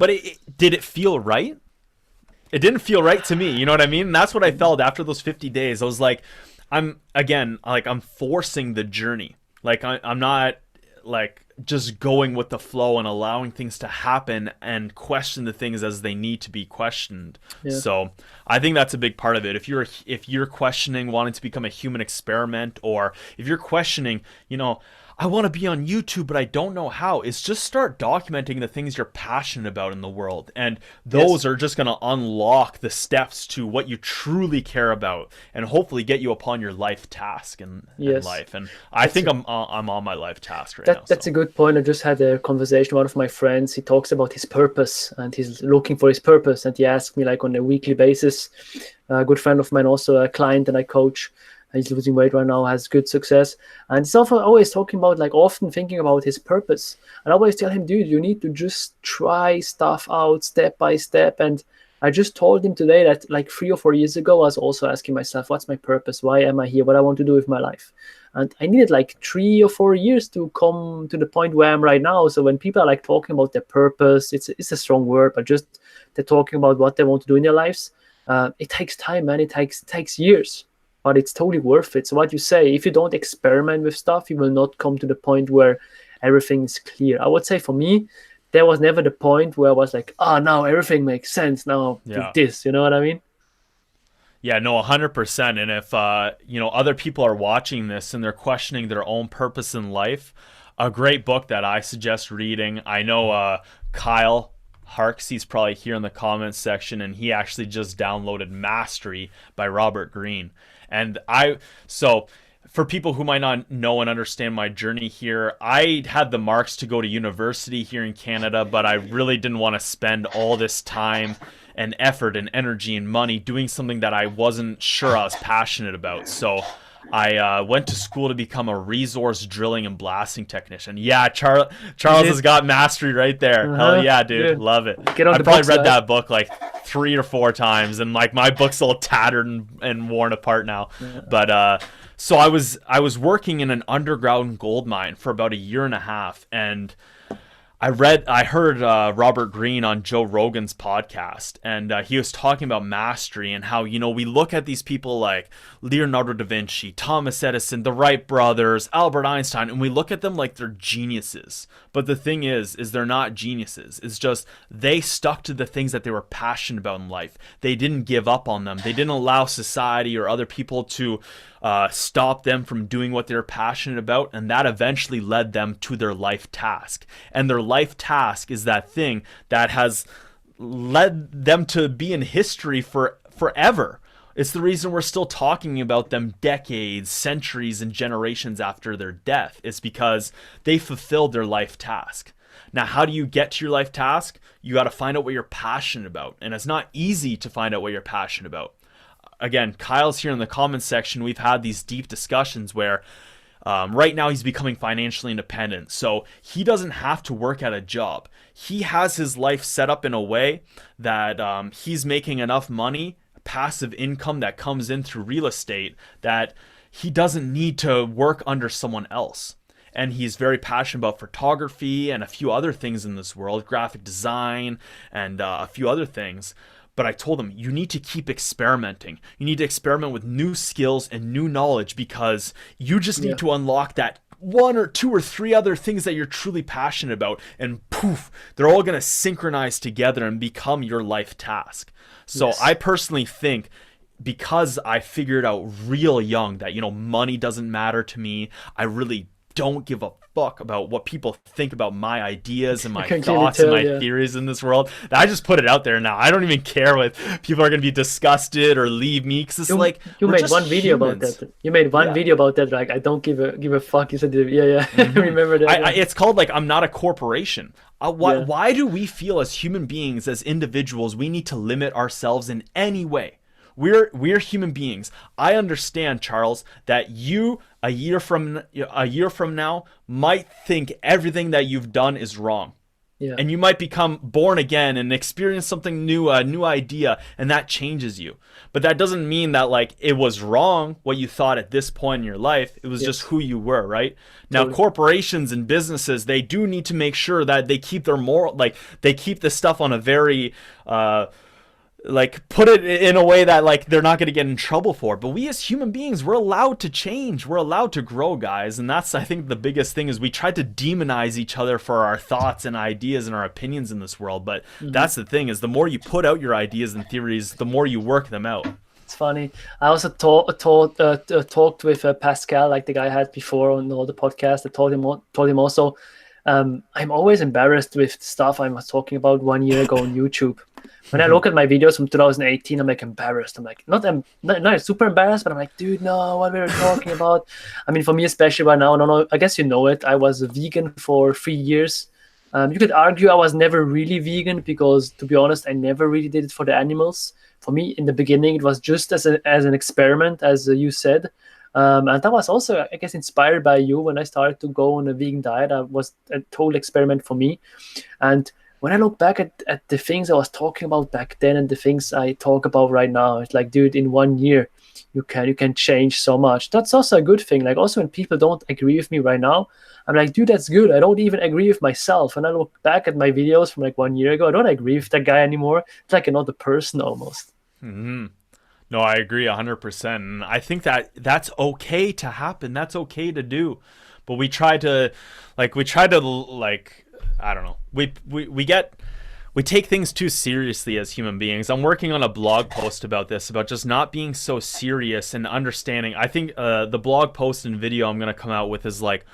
did it feel right? It didn't feel right to me. You know what I mean? And that's what I felt after those 50 days. I was like, I'm forcing the journey. Like I'm not like just going with the flow and allowing things to happen and question the things as they need to be questioned. Yeah. So I think that's a big part of it. If you're questioning wanting to become a human experiment, or if you're questioning, I want to be on YouTube, but I don't know how. Is just start documenting the things you're passionate about in the world. And Yes. those are just going to unlock the steps to what you truly care about and hopefully get you upon your life task in Yes. life. And I That's think a, I'm on my life task right now. that's So, a good point. I just had a conversation with one of my friends. He talks about his purpose and he's looking for his purpose. And he asked me like on a weekly basis. A good friend of mine, also a client and I coach. He's losing weight right now, has good success. And he's also always talking about like often thinking about his purpose. And I always tell him, dude, you need to just try stuff out step by step. And I just told him today that like 3 or 4 years ago, I was also asking myself, what's my purpose? Why am I here? What I want to do with my life? And I needed like 3 or 4 years to come to the point where I'm right now. So when people are like talking about their purpose, it's a strong word, but just they're talking about what they want to do in their lives. It takes time, man. It takes years, but it's totally worth it. So what you say, if you don't experiment with stuff, you will not come to the point where everything is clear. I would say for me, there was never the point where I was like, oh, now everything makes sense. Now do yeah. this. You know what I mean? Yeah, no, 100%. And if other people are watching this and they're questioning their own purpose in life, a great book that I suggest reading. I know Kyle Harks, he's probably here in the comments section, and he actually just downloaded Mastery by Robert Greene. And so for people who might not know and understand my journey here, I had the marks to go to university here in Canada, but I really didn't want to spend all this time and effort and energy and money doing something that I wasn't sure I was passionate about. So I went to school to become a resource drilling and blasting technician. Yeah, You Charles has did. got mastery right there. Hell Uh-huh. yeah, dude. Good. Love it. Get on I the probably books, read guys. that book like 3 or 4 times, and like my book's all tattered and worn apart now. But so I was working in an underground gold mine for about a year and a half, and I heard Robert Greene on Joe Rogan's podcast, and he was talking about mastery and how, we look at these people like Leonardo da Vinci, Thomas Edison, the Wright brothers, Albert Einstein, and we look at them like they're geniuses. But the thing is they're not geniuses. It's just they stuck to the things that they were passionate about in life. They didn't give up on them. They didn't allow society or other people to stop them from doing what they're passionate about, and that eventually led them to their life task. And their life task is that thing that has led them to be in history for forever. It's the reason we're still talking about them decades, centuries, and generations after their death. It's because they fulfilled their life task. Now, how do you get to your life task? You got to find out what you're passionate about. And it's not easy to find out what you're passionate about. Again, Kyle's here in the comments section. We've had these deep discussions where right now he's becoming financially independent. So he doesn't have to work at a job. He has his life set up in a way that he's making enough money, passive income that comes in through real estate, that he doesn't need to work under someone else. And he's very passionate about photography and a few other things in this world, graphic design and a few other things. But I told him, you need to keep experimenting. You need to experiment with new skills and new knowledge, because you just Yeah. need to unlock that one or two or three other things that you're truly passionate about. And poof, they're all going to synchronize together and become your life task. So Yes. I personally think, because I figured out real young that, money doesn't matter to me, I really don't give a fuck about what people think about my ideas and I my can clearly thoughts and tell. my Yeah. theories in this world. I just put it out there now. I don't even care what people are going to be disgusted or leave me, because it's You like, you we're made just one video about humans. that. You made one Yeah. video about that. Like I don't give a fuck. You said yeah, yeah. I remember that. Yeah. It's called like, I'm not a corporation. Yeah. Why do we feel as human beings, as individuals, we need to limit ourselves in any way? We're human beings. I understand, Charles, that you a year from now might think everything that you've done is wrong. Yeah, And you might become born again and experience something new, a new idea, and that changes you. But that doesn't mean that like it was wrong what you thought at this point in your life. It was just yes, who you were, right? Now totally. corporations and businesses, they do need to make sure that they keep their moral, like they keep this stuff on a very like put it in a way that like they're not going to get in trouble for. But we as human beings, we're allowed to change, we're allowed to grow, guys. And that's, I think, the biggest thing is we try to demonize each other for our thoughts and ideas and our opinions in this world. But Hmm. that's the thing, is the more you put out your ideas and theories, the more you work them out. It's funny. I also talked with Pascal, like the guy I had before on all the podcast. I told him also, I'm always embarrassed with stuff I was talking about 1 year ago on YouTube. When I look at my videos from 2018, I'm like embarrassed. I'm like not super embarrassed, but I'm like, dude, no, what we were talking about. I mean, for me especially right now, I don't know. I guess you know it. I was a vegan for 3 years. You could argue I was never really vegan because, to be honest, I never really did it for the animals. For me, in the beginning, it was just as an experiment, as you said. And that was also, I guess, inspired by you when I started to go on a vegan diet. That was a total experiment for me. And when I look back at the things I was talking about back then and the things I talk about right now, it's like, dude, in 1 year, you can change so much. That's also a good thing. Like also when people don't agree with me right now, I'm like, dude, that's good. I don't even agree with myself. And I look back at my videos from like 1 year ago, I don't agree with that guy anymore. It's like another person almost. Hmm. No, I agree 100%. And I think that that's okay to happen. That's okay to do. But we try to like, I don't know. We take things too seriously as human beings. I'm working on a blog post about this, about just not being so serious and understanding. I think the blog post and video I'm going to come out with is like,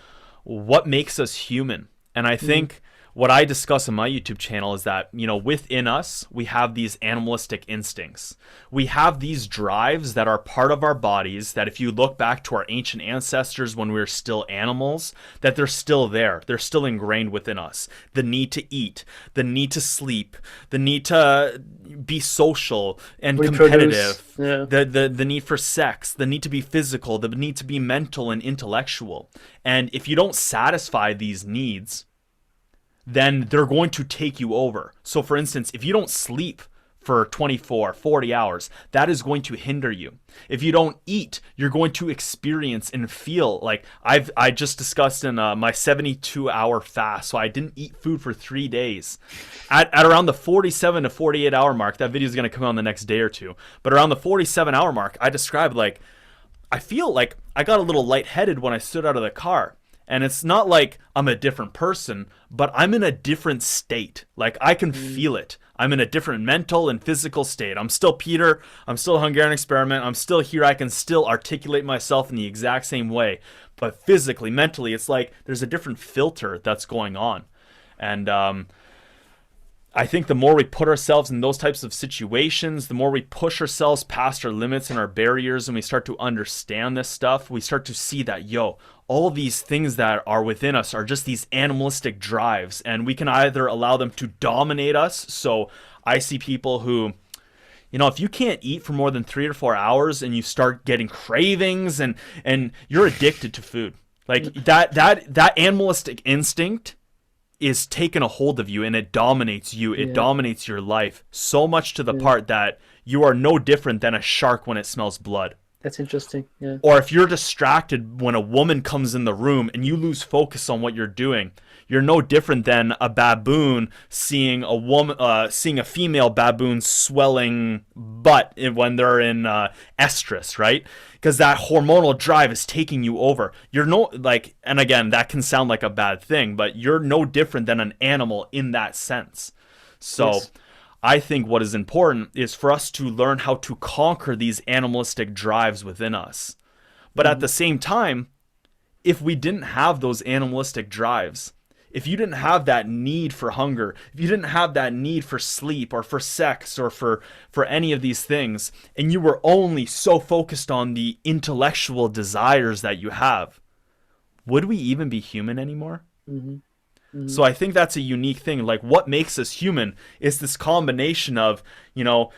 what makes us human? And I Mm, think what I discuss on my YouTube channel is that, you know, within us, we have these animalistic instincts. We have these drives that are part of our bodies that if you look back to our ancient ancestors when we were still animals, that they're still there. They're still ingrained within us. The need to eat, the need to sleep, the need to be social and reproduce. competitive, Yeah. the need for sex, the need to be physical, the need to be mental and intellectual. And if you don't satisfy these needs, then they're going to take you over. So for instance, if you don't sleep for 24, 40 hours, that is going to hinder you. If you don't eat, you're going to experience and feel like I just discussed in my 72-hour fast. So I didn't eat food for 3 days. At around the 47 to 48 hour mark, that video is going to come out in the next day or two. But around the 47-hour mark, I described like I feel like I got a little lightheaded when I stood out of the car. And it's not like I'm a different person, but I'm in a different state. Like I can Mm, feel it. I'm in a different mental and physical state. I'm still Peter. I'm still a Hungarian experiment. I'm still here. I can still articulate myself in the exact same way. But physically, mentally, it's like there's a different filter that's going on. And I think the more we put ourselves in those types of situations, the more we push ourselves past our limits and our barriers, and we start to understand this stuff, we start to see that, yo, all these things that are within us are just these animalistic drives, and we can either allow them to dominate us. So I see people who, you know, if you can't eat for more than 3 or 4 hours and you start getting cravings and you're addicted to food, like mm, that animalistic instinct is taken a hold of you and it dominates you. It yeah. dominates your life so much to the Yeah. part that you are no different than a shark when it smells blood. That's interesting. Yeah. Or if you're distracted when a woman comes in the room and you lose focus on what you're doing, you're no different than a baboon seeing seeing a female baboon swelling butt when they're in estrus, right? Because that hormonal drive is taking you over. You're no like, and again, that can sound like a bad thing, but you're no different than an animal in that sense. So Yes. I think what is important is for us to learn how to conquer these animalistic drives within us. But at Hmm. the same time, if we didn't have those animalistic drives, if you didn't have that need for hunger, if you didn't have that need for sleep or for sex or for any of these things, and you were only so focused on the intellectual desires that you have, would we even be human anymore? Hmm. Hmm. So I think that's a unique thing. Like what makes us human is this combination of, you know,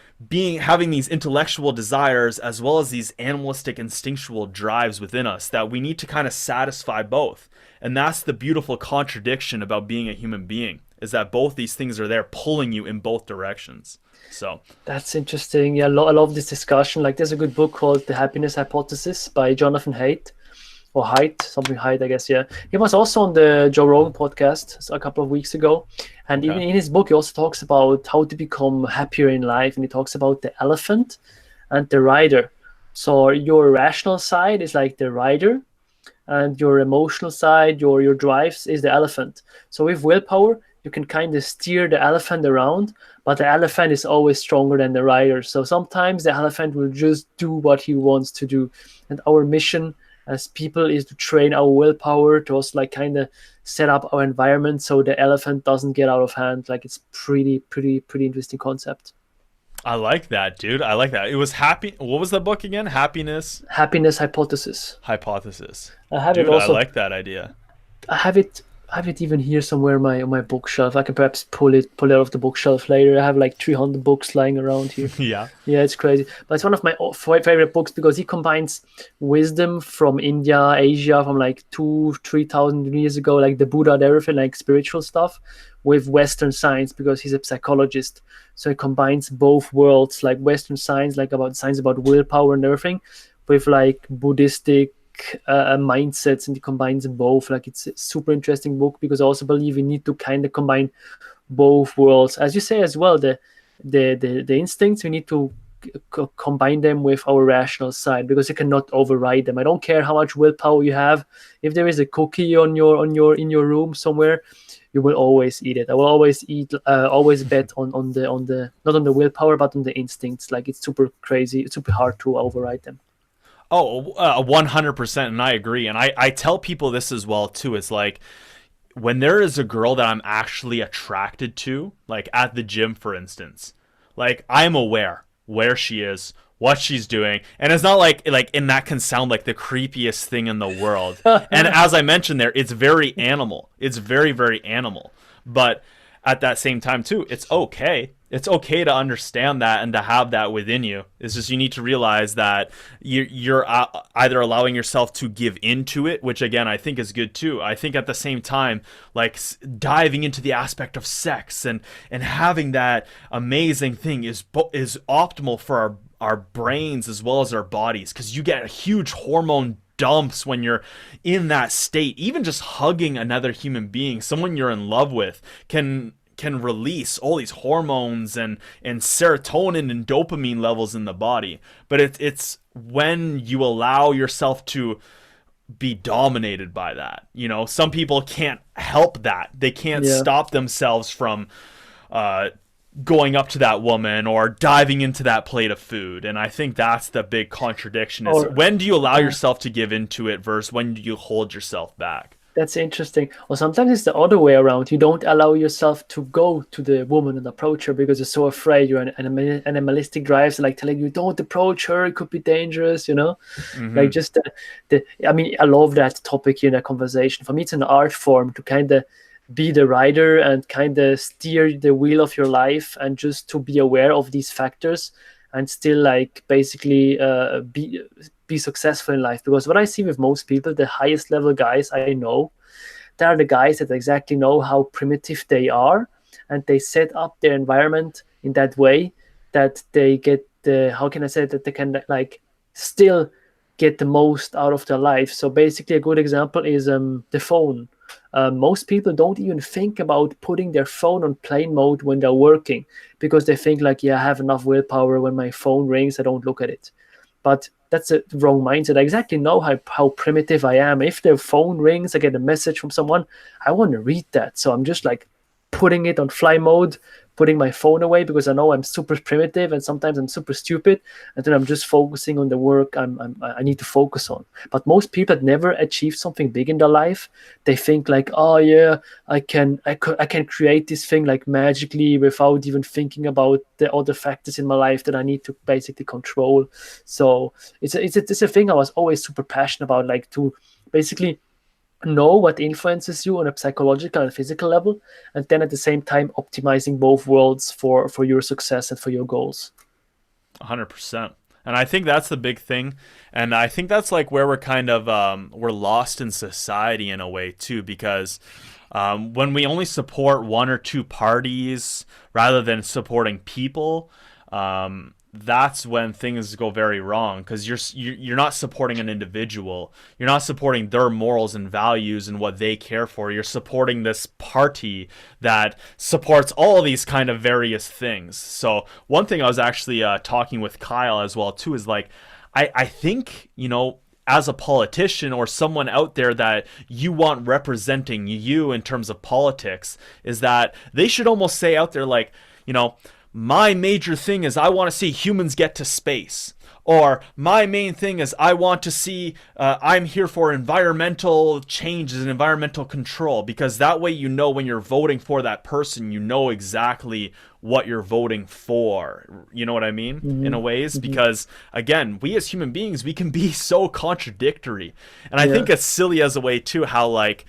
having these intellectual desires as well as these animalistic instinctual drives within us that we need to kind of satisfy both. And that's the beautiful contradiction about being a human being. is that both these things are there pulling you in both directions. So That's interesting. Yeah, I love this discussion. Like, there's a good book called The Happiness Hypothesis by Jonathan Haidt, or Haidt, something Haidt, I guess. Yeah, he was also on the Joe Rogan podcast a couple of weeks ago, and even okay. in his book, he also talks about how to become happier in life, and he talks about the elephant and the rider. So your rational side is like the rider, and your emotional side, your drives is the elephant. So with willpower, you can kind of steer the elephant around, but the elephant is always stronger than the rider. So sometimes the elephant will just do what he wants to do. And our mission as people is to train our willpower to also like kind of set up our environment so the elephant doesn't get out of hand. Like, it's pretty interesting concept. I like that, dude. I like that. It was happy. What was the book again? Happiness Happiness hypothesis. Hypothesis. I have it Dude, I also. like that idea. I have it. I have it even here somewhere on my bookshelf. I can perhaps pull it out of the bookshelf later. I have like 300 books lying around here. Yeah. Yeah, it's crazy. But it's one of my favorite books because he combines wisdom from India, Asia, from like 3,000 years ago, like the Buddha and everything, like spiritual stuff, with Western science because he's a psychologist. So he combines both worlds, like Western science, like about science about willpower and everything, with like Buddhistic mindsets, and he combines both. Like, it's a super interesting book because I also believe we need to kind of combine both worlds, as you say as well. The instincts, we need to combine them with our rational side because you cannot override them. I don't care how much willpower you have. If there is a cookie in your room somewhere, you will always eat it. I will always eat. Always bet on the not on the willpower but on the instincts. Like, it's super crazy. It's super hard to override them. Oh, 100%. And I agree. And I tell people this as well, too. It's like when there is a girl that I'm actually attracted to, like at the gym, for instance, like I'm aware where she is, what she's doing, and it's not like and that can sound like the creepiest thing in the world. And as I mentioned there, it's very animal. It's very very animal. But at that same time too, it's okay. It's okay to understand that and to have that within you. It's just you need to realize that you're either allowing yourself to give into it, which again I think is good too. I think at the same time, like diving into the aspect of sex and having that amazing thing is optimal for our brains as well as our bodies, because you get huge hormone dumps when you're in that state. Even just hugging another human being, someone you're in love with, can release all these hormones and serotonin and dopamine levels in the body. But it's when you allow yourself to be dominated by that. You know, some people can't help that. They can't Yeah. stop themselves from going up to that woman or diving into that plate of food. And I think that's the big contradiction, is Or when do you allow yourself to give into it versus when do you hold yourself back? That's interesting. Or sometimes it's the other way around. You don't allow yourself to go to the woman and approach her because you're so afraid. You're animalistic drives, like telling you, don't approach her. It could be dangerous, you know? Like, Mm-hmm. just I mean, I love that topic in a conversation. For me, it's an art form to kind of be the rider and kind of steer the wheel of your life, and just to be aware of these factors and still like basically be successful in life. Because what I see with most people, the highest level guys I know, they are the guys that exactly know how primitive they are, and they set up their environment in that way that they get the, how can I say, that they can like still get the most out of their life. So basically a good example is the phone. Most people don't even think about putting their phone on plane mode when they're working, because they think like, yeah, I have enough willpower. When my phone rings, I don't look at it. But that's a wrong mindset. I exactly know how primitive I am. If the phone rings, I get a message from someone, I want to read that. So I'm just like putting it on fly mode, putting my phone away, because I know I'm super primitive and sometimes I'm super stupid, and then I'm just focusing on the work I need to focus on. But most people that never achieve something big in their life, they think like, oh yeah, I can create this thing like magically without even thinking about the other factors in my life that I need to basically control. So it's a thing I was always super passionate about, like to basically know what influences you on a psychological and physical level, and then at the same time optimizing both worlds for your success and for your goals. 100%. And I think that's the big thing. And I think that's like where we're kind of we're lost in society in a way too, because When we only support one or two parties rather than supporting people, that's when things go very wrong, because you're not supporting an individual. You're not supporting their morals and values and what they care for. You're supporting this party that supports all these kind of various things. So one thing I was actually talking with Kyle as well too is like, I think, as a politician or someone out there that you want representing you in terms of politics, is that they should almost say out there like, my major thing is I want to see humans get to space. Or my main thing is I want to see, I'm here for environmental changes and environmental control. Because that way, when you're voting for that person, you know exactly what you're voting for. You know what I mean? In a ways, because again, we as human beings, we can be so contradictory. And I think it's silly as a way too, how like,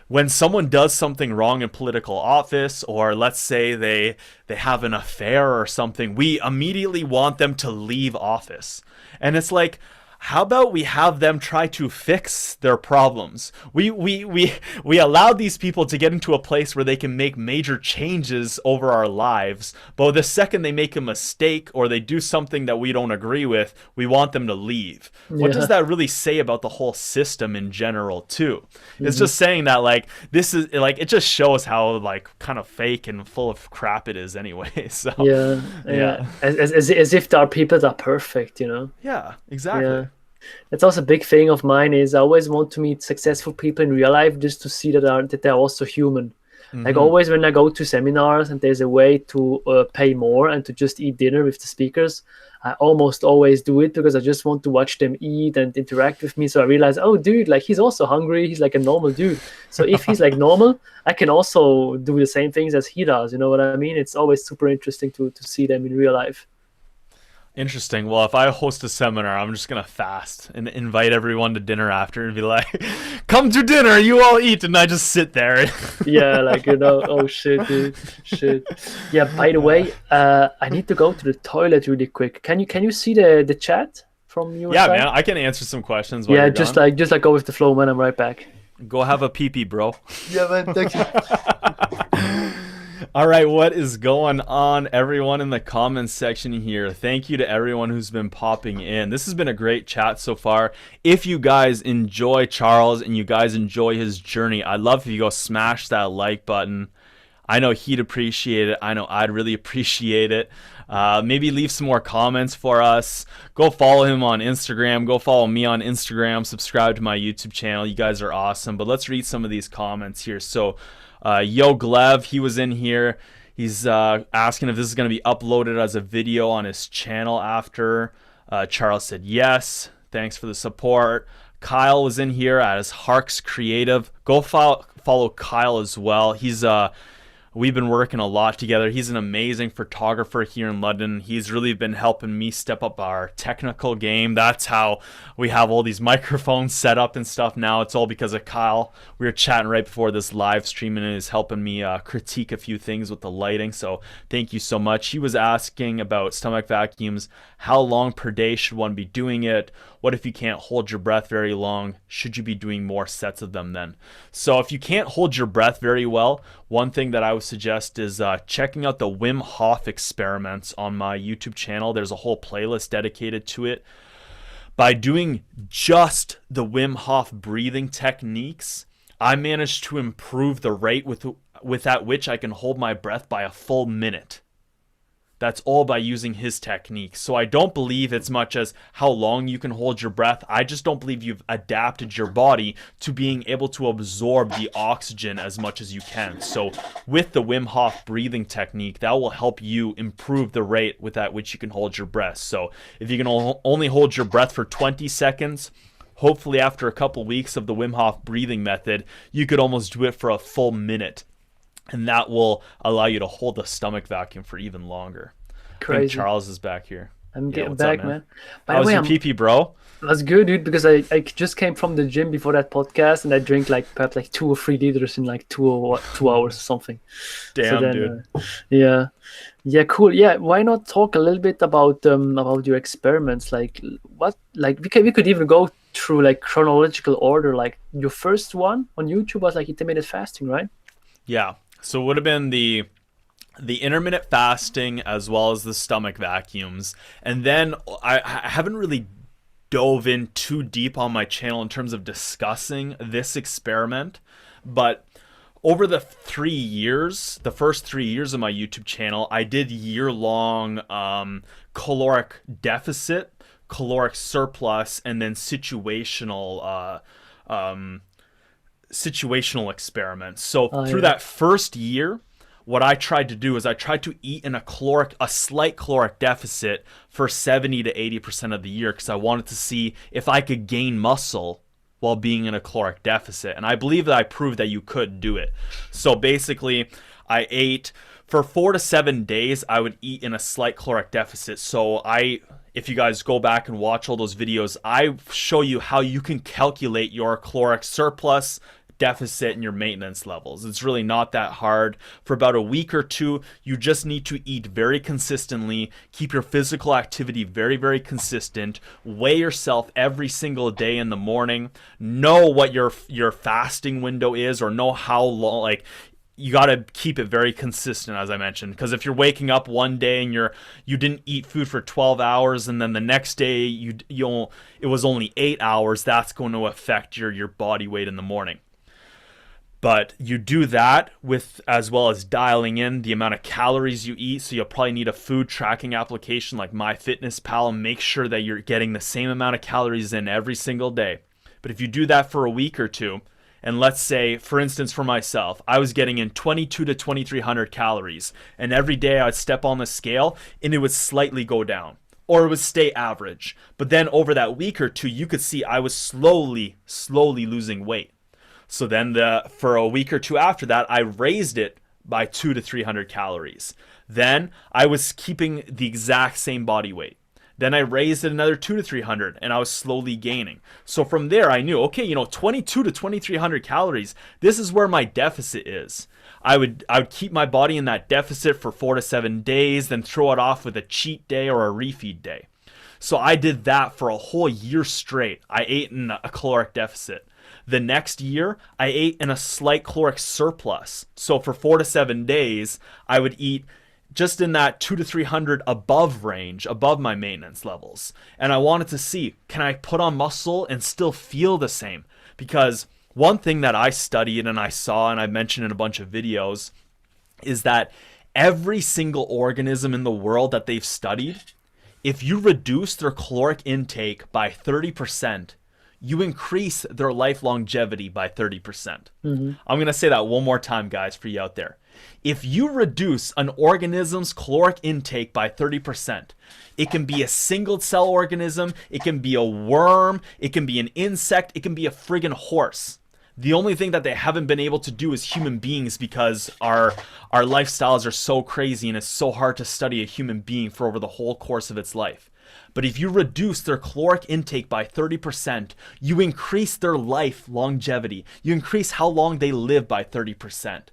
when someone does something wrong in political office, or let's say they have an affair or something, we immediately want them to leave office. And it's like, how about we have them try to fix their problems? We allow these people to get into a place where they can make major changes over our lives, but the second they make a mistake or they do something that we don't agree with, we want them to leave. What does that really say about the whole system in general too? It's just saying that like, this is like, it just shows how like kind of fake and full of crap it is anyway. So yeah. As if there are people that are perfect, Yeah, exactly. That's also a big thing of mine is I always want to meet successful people in real life just to see that they're also human. Like always when I go to seminars and there's a way to pay more and to just eat dinner with the speakers, I almost always do it because I just want to watch them eat and interact with me. So I realize, oh, dude, like he's also hungry. He's like a normal dude. So if he's like normal, I can also do the same things as he does. You know what I mean? It's always super interesting to see them in real life. Interesting. Well, if I host a seminar, I'm just gonna fast and invite everyone to dinner after and be like, "Come to dinner, you all eat," and I just sit there. Yeah, like oh shit, dude, shit. Yeah. By the way, I need to go to the toilet really quick. Can you see the chat from your Yeah, side? man, I can answer some questions while Yeah, you're just gone. like go with the flow, man. I'm right back. Go have a pee pee, bro. Yeah, man. Thank you. All right, what is going on, everyone in the comments section here? Thank you to everyone who's been popping in. This has been a great chat so far. If you guys enjoy Charles and you guys enjoy his journey, I'd love if you go smash that like button. I know he'd appreciate it. I know I'd really appreciate it. Maybe leave some more comments for us. Go follow him on Instagram. Go follow me on Instagram. Subscribe to my YouTube channel. You guys are awesome. But let's read some of these comments here. So, Yo Glev, he was in here. He's asking if this is going to be uploaded as a video on his channel after. Charles said yes. Thanks for the support. Kyle was in here as Harks Creative. Go follow Kyle as well. We've been working a lot together. He's an amazing photographer here in London. He's really been helping me step up our technical game. That's how we have all these microphones set up and stuff now. It's all because of Kyle. We were chatting right before this live stream and he's helping me critique a few things with the lighting. So thank you so much. He was asking about stomach vacuums. How long per day should one be doing it? What if you can't hold your breath very long? Should you be doing more sets of them then? So if you can't hold your breath very well, one thing that I would suggest is checking out the Wim Hof experiments on my YouTube channel. There's a whole playlist dedicated to it. By doing just the Wim Hof breathing techniques, I managed to improve the rate with at which I can hold my breath by a full minute. That's all by using his technique. So I don't believe it's much as how long you can hold your breath. I just don't believe you've adapted your body to being able to absorb the oxygen as much as you can. So with the Wim Hof breathing technique, that will help you improve the rate with at which you can hold your breath. So if you can only hold your breath for 20 seconds, hopefully after a couple weeks of the Wim Hof breathing method, you could almost do it for a full minute. And that will allow you to hold the stomach vacuum for even longer. Crazy. I think Charles is back here. I'm getting what's back, up, man. By How the was way, your pee-pee, bro? that's good, dude, because I just came from the gym before that podcast and I drink like perhaps like 2 or 3 liters in like 2 hours or something. Damn, So then, dude. yeah, cool. Yeah, why not talk a little bit about your experiments? Like what? Like we could even go through like chronological order. Like your first one on YouTube was like intermittent fasting, right? Yeah. So it would have been the intermittent fasting as well as the stomach vacuums. And then I haven't really dove in too deep on my channel in terms of discussing this experiment, but over the 3 years, the first 3 years of my YouTube channel, I did year-long caloric deficit, caloric surplus, and then situational experiments. So Oh through yeah. that first year, what I tried to do is I tried to eat in a slight caloric deficit for 70 to 80% of the year, because I wanted to see if I could gain muscle while being in a caloric deficit. And I believe that I proved that you could do it. So basically, I ate for 4 to 7 days. I would eat in a slight caloric deficit. So if you guys go back and watch all those videos, I show you how you can calculate your caloric surplus, deficit, and your maintenance levels. It's really not that hard. For about a week or two, you just need to eat very consistently, keep your physical activity very, very consistent, weigh yourself every single day in the morning, know what your fasting window is, or know how long, like, you got to keep it very consistent, as I mentioned, because if you're waking up one day and you didn't eat food for 12 hours, and then the next day it was only 8 hours, that's going to affect your body weight in the morning. But you do that with, as well as dialing in the amount of calories you eat. So you'll probably need a food tracking application like MyFitnessPal, and make sure that you're getting the same amount of calories in every single day. But if you do that for a week or two, and let's say, for instance, for myself, I was getting in 22 to 2300 calories, and every day I'd step on the scale and it would slightly go down, or it would stay average. But then over that week or two, you could see I was slowly losing weight. So then for a week or two after that, I raised it by 200 to 300 calories. Then I was keeping the exact same body weight. Then I raised it another 200 to 300, and I was slowly gaining. So from there, I knew, okay, 22 to 2300 calories, this is where my deficit is. I would keep my body in that deficit for 4 to 7 days, then throw it off with a cheat day or a refeed day. So I did that for a whole year straight. I ate in a caloric deficit. The next year, I ate in a slight caloric surplus. So for 4 to 7 days, I would eat just in that 200 to 300 above range, above my maintenance levels. And I wanted to see, can I put on muscle and still feel the same? Because one thing that I studied and I saw, and I mentioned in a bunch of videos, is that every single organism in the world that they've studied, if you reduce their caloric intake by 30%, you increase their life longevity by 30%. I'm going to say that one more time, guys, for you out there. If you reduce an organism's caloric intake by 30%, it can be a single cell organism, it can be a worm, it can be an insect, it can be a friggin' horse. The only thing that they haven't been able to do is human beings, because our lifestyles are so crazy and it's so hard to study a human being for over the whole course of its life. But if you reduce their caloric intake by 30%, you increase their life longevity. You increase how long they live by 30%.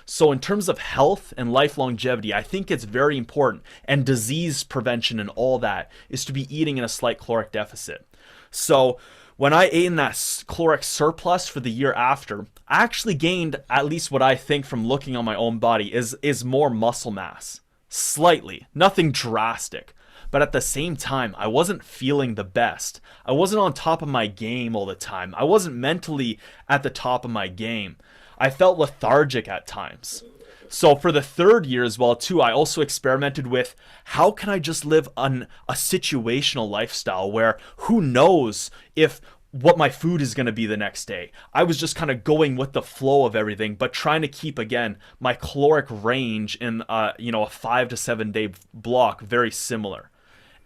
So in terms of health and life longevity, I think it's very important, and disease prevention and all that, is to be eating in a slight caloric deficit. So when I ate in that caloric surplus for the year after, I actually gained, at least what I think from looking on my own body, is more muscle mass. Slightly. Nothing drastic. But at the same time, I wasn't feeling the best. I wasn't on top of my game all the time. I wasn't mentally at the top of my game. I felt lethargic at times. So for the third year as well, too, I also experimented with, how can I just live on a situational lifestyle where who knows if what my food is going to be the next day. I was just kind of going with the flow of everything, but trying to keep, again, my caloric range in a 5 to 7 day block very similar.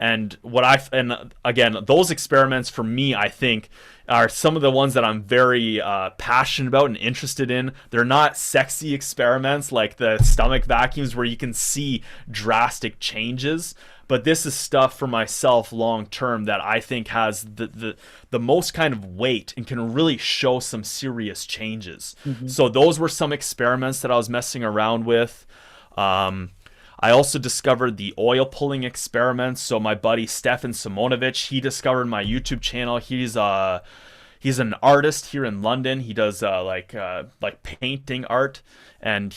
And again, those experiments for me, I think, are some of the ones that I'm very passionate about and interested in. They're not sexy experiments like the stomach vacuums where you can see drastic changes, but this is stuff for myself long term that I think has the most kind of weight and can really show some serious changes. So those were some experiments that I was messing around with. I also discovered the oil pulling experiments. So my buddy Stefan Simonovich, he discovered my YouTube channel. He's an artist here in London. He does like painting art, and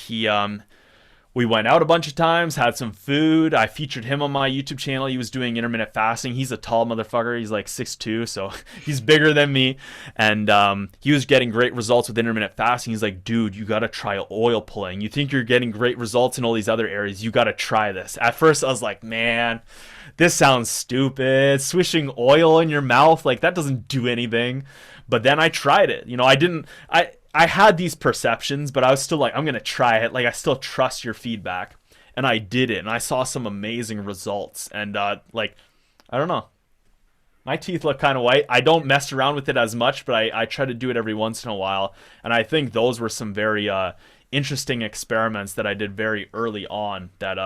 we went out a bunch of times, had some food. I featured him on my YouTube channel. He was doing intermittent fasting. He's a tall motherfucker. He's like 6'2", so he's bigger than me. And he was getting great results with intermittent fasting. He's like, dude, you got to try oil pulling. You think you're getting great results in all these other areas. You got to try this. At first, I was like, man, this sounds stupid. Swishing oil in your mouth, like that doesn't do anything. But then I tried it. I had these perceptions, but I was still like, I'm going to try it. Like, I still trust your feedback. And I did it. And I saw some amazing results. And, I don't know. My teeth look kind of white. I don't mess around with it as much, but I try to do it every once in a while. And I think those were some very interesting experiments that I did very early on that,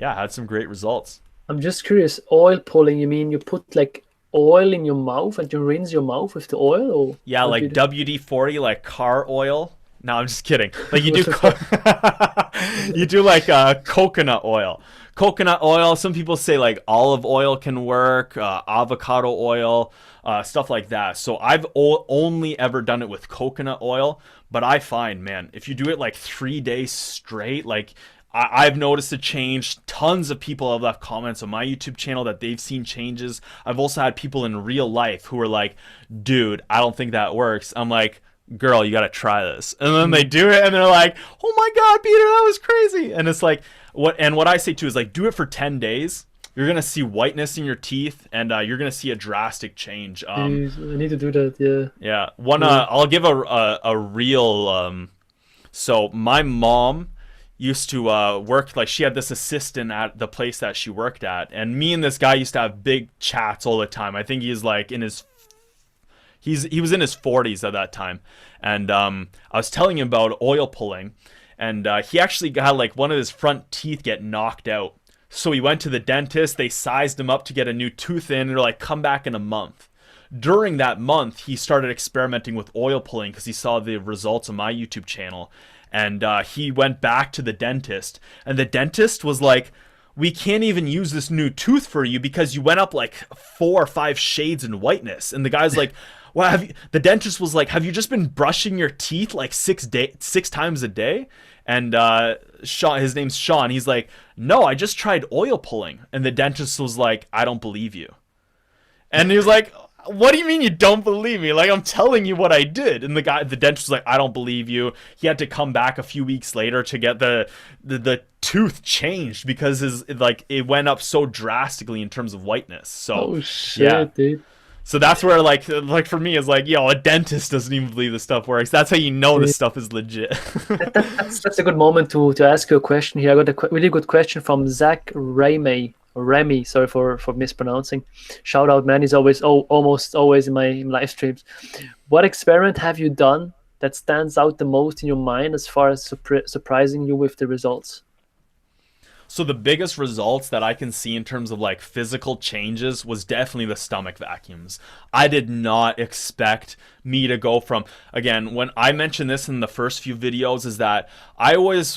had some great results. I'm just curious, oil pulling, you mean you put like oil in your mouth and you rinse your mouth with the oil, or Yeah, what do like you do? WD-40, like car oil. No, I'm just kidding. Like you do, you do like coconut oil. Coconut oil. Some people say like olive oil can work, avocado oil, stuff like that. So I've only ever done it with coconut oil. But I find, man, if you do it like 3 days straight, like I've noticed a change. Tons of people have left comments on my YouTube channel that they've seen changes. I've also had people in real life who are like, dude, I don't think that works. I'm like, girl, you got to try this. And then they do it and they're like, oh my God, Peter, that was crazy. And it's like, what I say too is like, do it for 10 days. You're going to see whiteness in your teeth and you're going to see a drastic change. Jeez, I need to do that. Yeah. Yeah. One, Yeah. I'll give a real, so my mom used to work, like she had this assistant at the place that she worked at, and me and this guy used to have big chats all the time. I think he's like in his he was in his 40s at that time, and I was telling him about oil pulling, and he actually got like one of his front teeth get knocked out. So he went to the dentist. They sized him up to get a new tooth in, and they're like, come back in a month. During that month, he started experimenting with oil pulling because he saw the results on my YouTube channel. And he went back to the dentist, and the dentist was like, we can't even use this new tooth for you because you went up like 4 or 5 shades in whiteness. And the guy's like, well, the dentist was like, have you just been brushing your teeth like 6 times a day? And Sean, his name's Sean. He's like, no, I just tried oil pulling. And the dentist was like, I don't believe you. And he was like, what do you mean you don't believe me? Like, I'm telling you what I did. And the dentist was like, I don't believe you. He had to come back a few weeks later to get the tooth changed because it went up so drastically in terms of whiteness. So Oh shit, yeah. dude. So that's where like for me is like, yo, a dentist doesn't even believe this stuff works. That's how you know this stuff is legit. That's a good moment to ask you a question here. I got a really good question from Zach Remy, sorry for mispronouncing. Shout out, man. He's almost always in my live streams. What experiment have you done that stands out the most in your mind as far as surprising you with the results? So the biggest results that I can see in terms of like physical changes was definitely the stomach vacuums. I did not expect me to go from, again, when I mentioned this in the first few videos, is that I always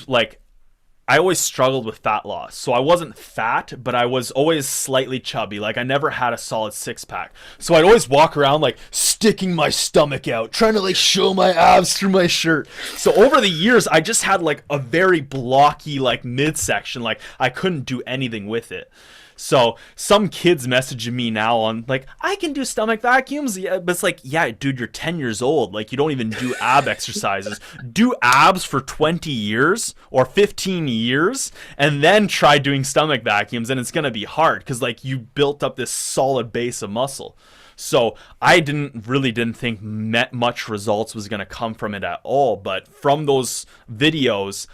struggled with fat loss. So I wasn't fat, but I was always slightly chubby. Like I never had a solid 6-pack. So I'd always walk around like sticking my stomach out, trying to like show my abs through my shirt. So over the years, I just had like a very blocky like midsection. Like I couldn't do anything with it. So some kids messaging me now on like, I can do stomach vacuums. Yeah, but it's like, yeah, dude, you're 10 years old. Like you don't even do ab exercises. Do abs for 20 years or 15 years and then try doing stomach vacuums. And it's going to be hard because like you built up this solid base of muscle. So I didn't think much results was going to come from it at all. But from those videos,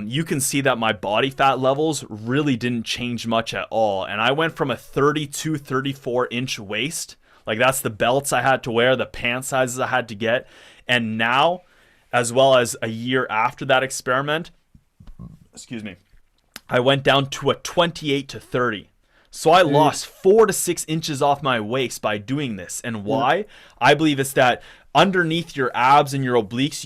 you can see that my body fat levels really didn't change much at all. And I went from a 32, 34 inch waist. Like that's the belts I had to wear, the pant sizes I had to get. And now, as well as a year after that experiment, I went down to a 28 to 30. So I lost 4 to 6 inches off my waist by doing this. And why? I believe it's that underneath your abs and your obliques,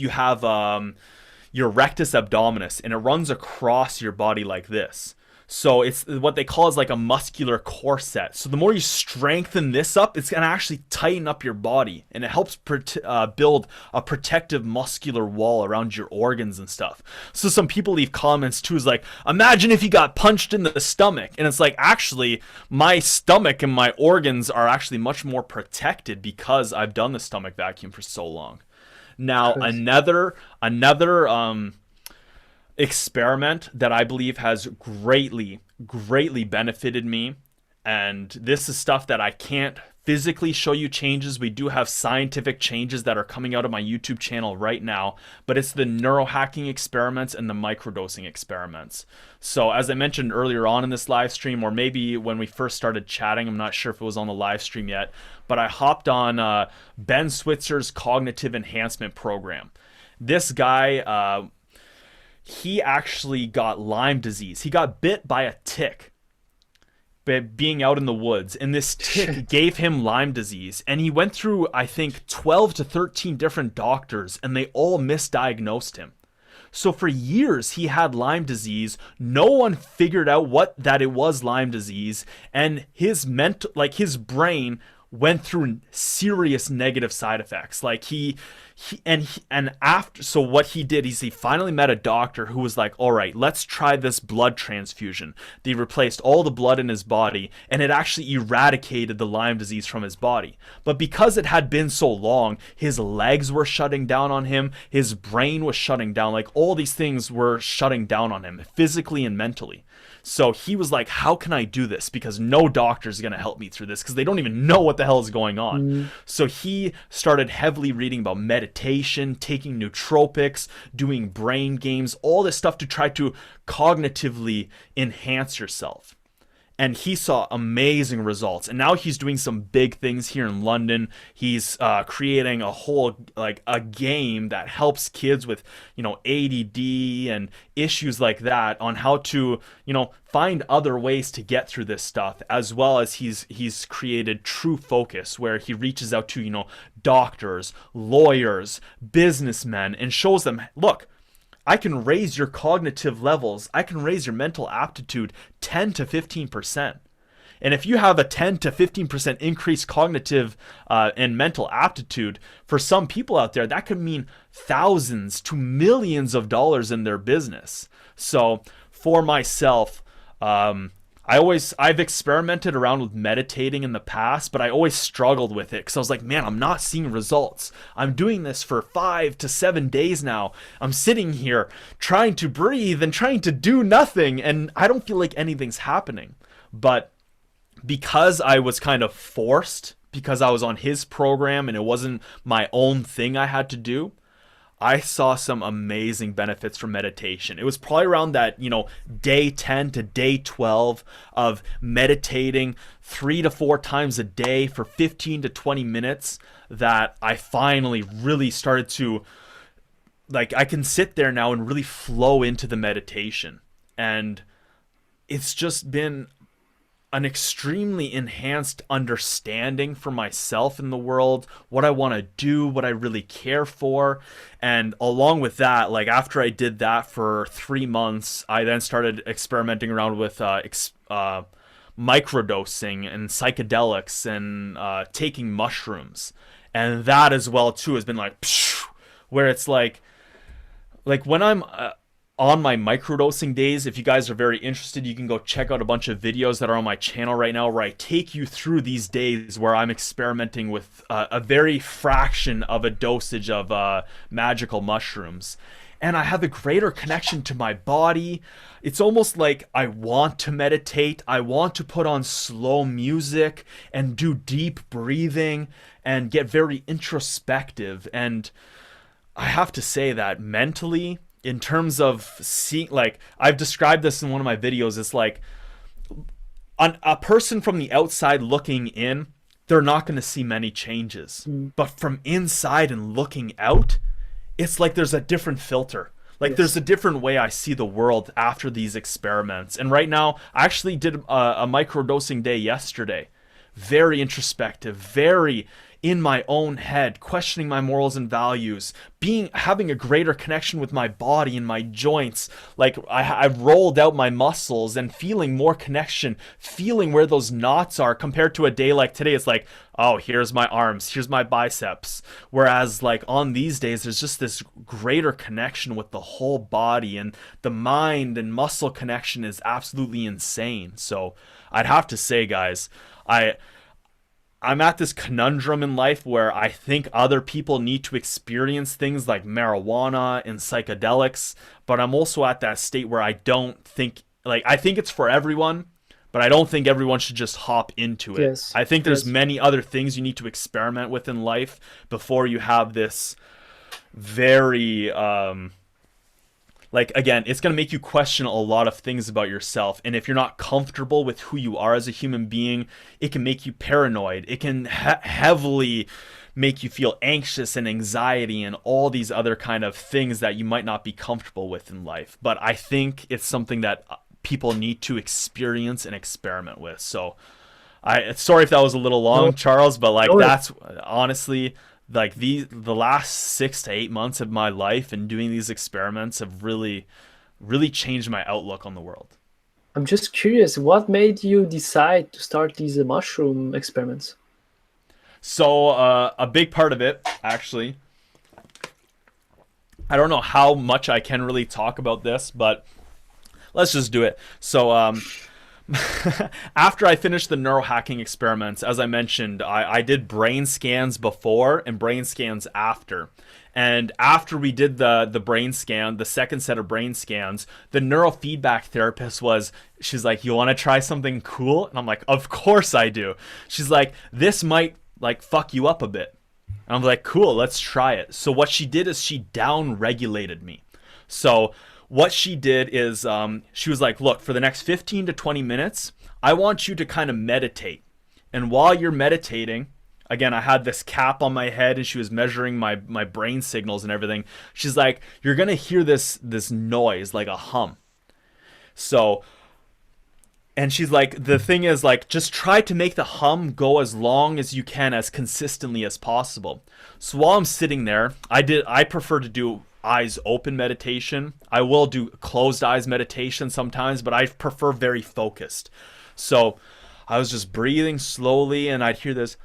your rectus abdominis, and it runs across your body like this. So it's what they call is like a muscular corset. So the more you strengthen this up, it's going to actually tighten up your body, and it helps build a protective muscular wall around your organs and stuff. So some people leave comments too, is like, imagine if you got punched in the stomach. And it's like, actually, my stomach and my organs are actually much more protected because I've done the stomach vacuum for so long. Now, Crazy. another experiment that I believe has greatly benefited me, and this is stuff that I can't physically show you changes. We do have scientific changes that are coming out of my YouTube channel right now, but it's the neuro-hacking experiments and the microdosing experiments. So as I mentioned earlier on in this live stream, or maybe when we first started chatting, I'm not sure if it was on the live stream yet, but I hopped on Ben Switzer's cognitive enhancement program. This guy, he actually got Lyme disease. He got bit by a tick being out in the woods, and this tick gave him Lyme disease, and he went through, I think, 12 to 13 different doctors, and they all misdiagnosed him. So for years he had Lyme disease. No one figured out that it was Lyme disease, and his brain went through serious negative side effects. Like so what he did is he finally met a doctor who was like, all right, let's try this blood transfusion. They replaced all the blood in his body, and it actually eradicated the Lyme disease from his body. But because it had been so long, his legs were shutting down on him, his brain was shutting down, like all these things were shutting down on him physically and mentally. So he was like, how can I do this? Because no doctor is going to help me through this, because they don't even know what the hell is going on. So he started heavily reading about meditation, taking nootropics, doing brain games, all this stuff to try to cognitively enhance yourself. And he saw amazing results. And now he's doing some big things here in London. He's creating a whole, like, a game that helps kids with, ADD and issues like that, on how to, find other ways to get through this stuff, as well as he's created True Focus, where he reaches out to, doctors, lawyers, businessmen, and shows them, look, I can raise your cognitive levels. I can raise your mental aptitude 10 to 15%. And if you have a 10 to 15% increased cognitive and mental aptitude, for some people out there, that could mean thousands to millions of dollars in their business. So for myself, I've experimented around with meditating in the past, but I always struggled with it because I was like, man, I'm not seeing results. I'm doing this for 5 to 7 days now. I'm sitting here trying to breathe and trying to do nothing, and I don't feel like anything's happening. But because I was kind of forced, because I was on his program and it wasn't my own thing I had to do, I saw some amazing benefits from meditation. It was probably around that, day 10 to day 12 of meditating 3 to 4 times a day for 15 to 20 minutes that I finally really started to, like, I can sit there now and really flow into the meditation. And it's just been an extremely enhanced understanding for myself in the world, what I want to do, what I really care for. And along with that, like, after I did that for 3 months, I then started experimenting around with microdosing and psychedelics and taking mushrooms. And that as well too has been like, where it's like when I'm on my microdosing days, if you guys are very interested, you can go check out a bunch of videos that are on my channel right now, where I take you through these days where I'm experimenting with a very fraction of a dosage of magical mushrooms. And I have a greater connection to my body. It's almost like I want to meditate. I want to put on slow music and do deep breathing and get very introspective. And I have to say that mentally, in terms of seeing, like, I've described this in one of my videos, it's like a person from the outside looking in, they're not going to see many changes. But from inside and looking out, it's like there's a different filter. Like, Yes. there's a different way I see the world after these experiments. And right now, I actually did a microdosing day yesterday. Very introspective, very in my own head, questioning my morals and values, having a greater connection with my body and my joints. Like I've rolled out my muscles and feeling more connection, feeling where those knots are, compared to a day like today. It's like, oh, here's my arms, here's my biceps. Whereas like on these days, there's just this greater connection with the whole body, and the mind and muscle connection is absolutely insane. So I'd have to say, guys, I'm at this conundrum in life where I think other people need to experience things like marijuana and psychedelics, but I'm also at that state where I don't think, like, I think it's for everyone, but I don't think everyone should just hop into it. Yes. I think there's Yes. many other things you need to experiment with in life before you have this very like, again, it's going to make you question a lot of things about yourself. And if you're not comfortable with who you are as a human being, it can make you paranoid. It can heavily make you feel anxious and anxiety and all these other kind of things that you might not be comfortable with in life. But I think it's something that people need to experience and experiment with. So sorry if that was a little long, No, Charles, but like, no, that's honestly, like, the last 6 to 8 months of my life and doing these experiments have really changed my outlook on the world. I'm just curious, what made you decide to start these mushroom experiments? So a big part of it, actually, I don't know how much I can really talk about this, but let's just do it. So after I finished the Neuro-Hacking experiments, as I mentioned, I did brain scans before and brain scans after. And after we did the brain scan, the second set of brain scans, the neurofeedback therapist she's like, you want to try something cool? And I'm like, of course I do. She's like, this might like fuck you up a bit. And I'm like, cool, let's try it. So what she did is she down regulated me. So what she did is she was like, look, for the next 15 to 20 minutes, I want you to kind of meditate. And while you're meditating, again, I had this cap on my head and she was measuring my brain signals and everything. She's like, you're going to hear this noise, like a hum. So, and she's like, the thing is, like, just try to make the hum go as long as you can, as consistently as possible. So while I'm sitting there, I prefer to do eyes open meditation. I will do closed eyes meditation sometimes, but I prefer very focused. So I was just breathing slowly and I'd hear this.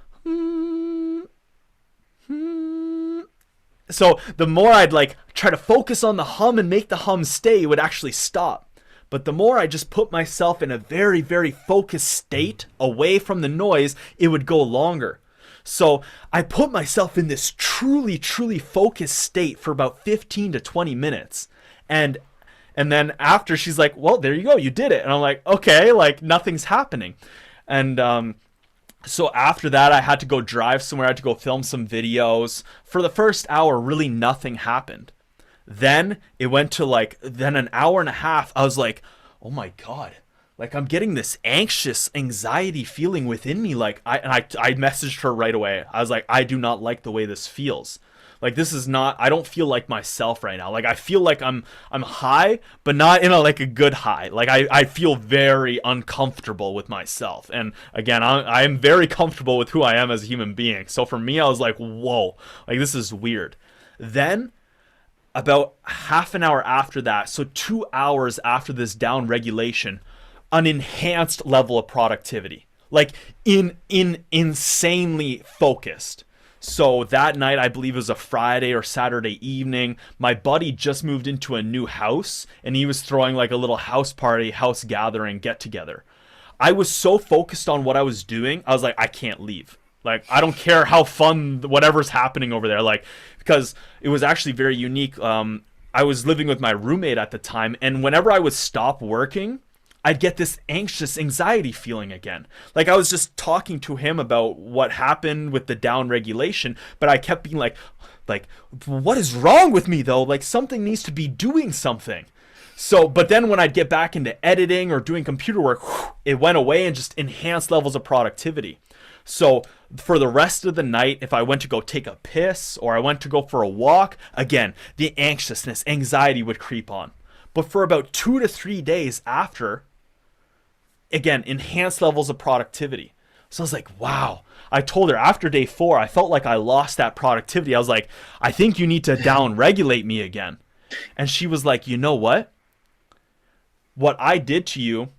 So the more I'd like try to focus on the hum and make the hum stay, it would actually stop. But the more I just put myself in a very, very focused state away from the noise, it would go longer. So I put myself in this truly, truly focused state for about 15 to 20 minutes. And then after, she's like, well, there you go, you did it. And I'm like, okay, like nothing's happening. And so after that, I had to go drive somewhere. I had to go film some videos. For the first hour, really nothing happened. Then it went to then an hour and a half. I was like, oh my God. Like, I'm getting this anxious anxiety feeling within me. Like, I messaged her right away. I was like, I do not like the way this feels. Like, this is not, I don't feel like myself right now. Like, I feel like I'm high, but not in a good high. Like, I feel very uncomfortable with myself. And again, I am very comfortable with who I am as a human being. So for me, I was like, whoa, like, this is weird. Then about half an hour after that, so 2 hours after this down regulation, an enhanced level of productivity, like insanely focused. So that night, I believe it was a Friday or Saturday evening, my buddy just moved into a new house and he was throwing like a little house party, house gathering, get together. I was so focused on what I was doing, I was like, I can't leave. Like, I don't care how fun whatever's happening over there. Like, because it was actually very unique. I was living with my roommate at the time, and whenever I would stop working, I'd get this anxious anxiety feeling again. Like, I was just talking to him about what happened with the down regulation, but I kept being like, what is wrong with me though? Like, something needs to be doing something. So, but then when I'd get back into editing or doing computer work, it went away and just enhanced levels of productivity. So for the rest of the night, if I went to go take a piss or I went to go for a walk, again, the anxiousness, anxiety would creep on. But for about 2 to 3 days after, again, enhanced levels of productivity. So I was like, wow. I told her after day 4, I felt like I lost that productivity. I was like, I think you need to down regulate me again. And she was like, you know what? What I did to you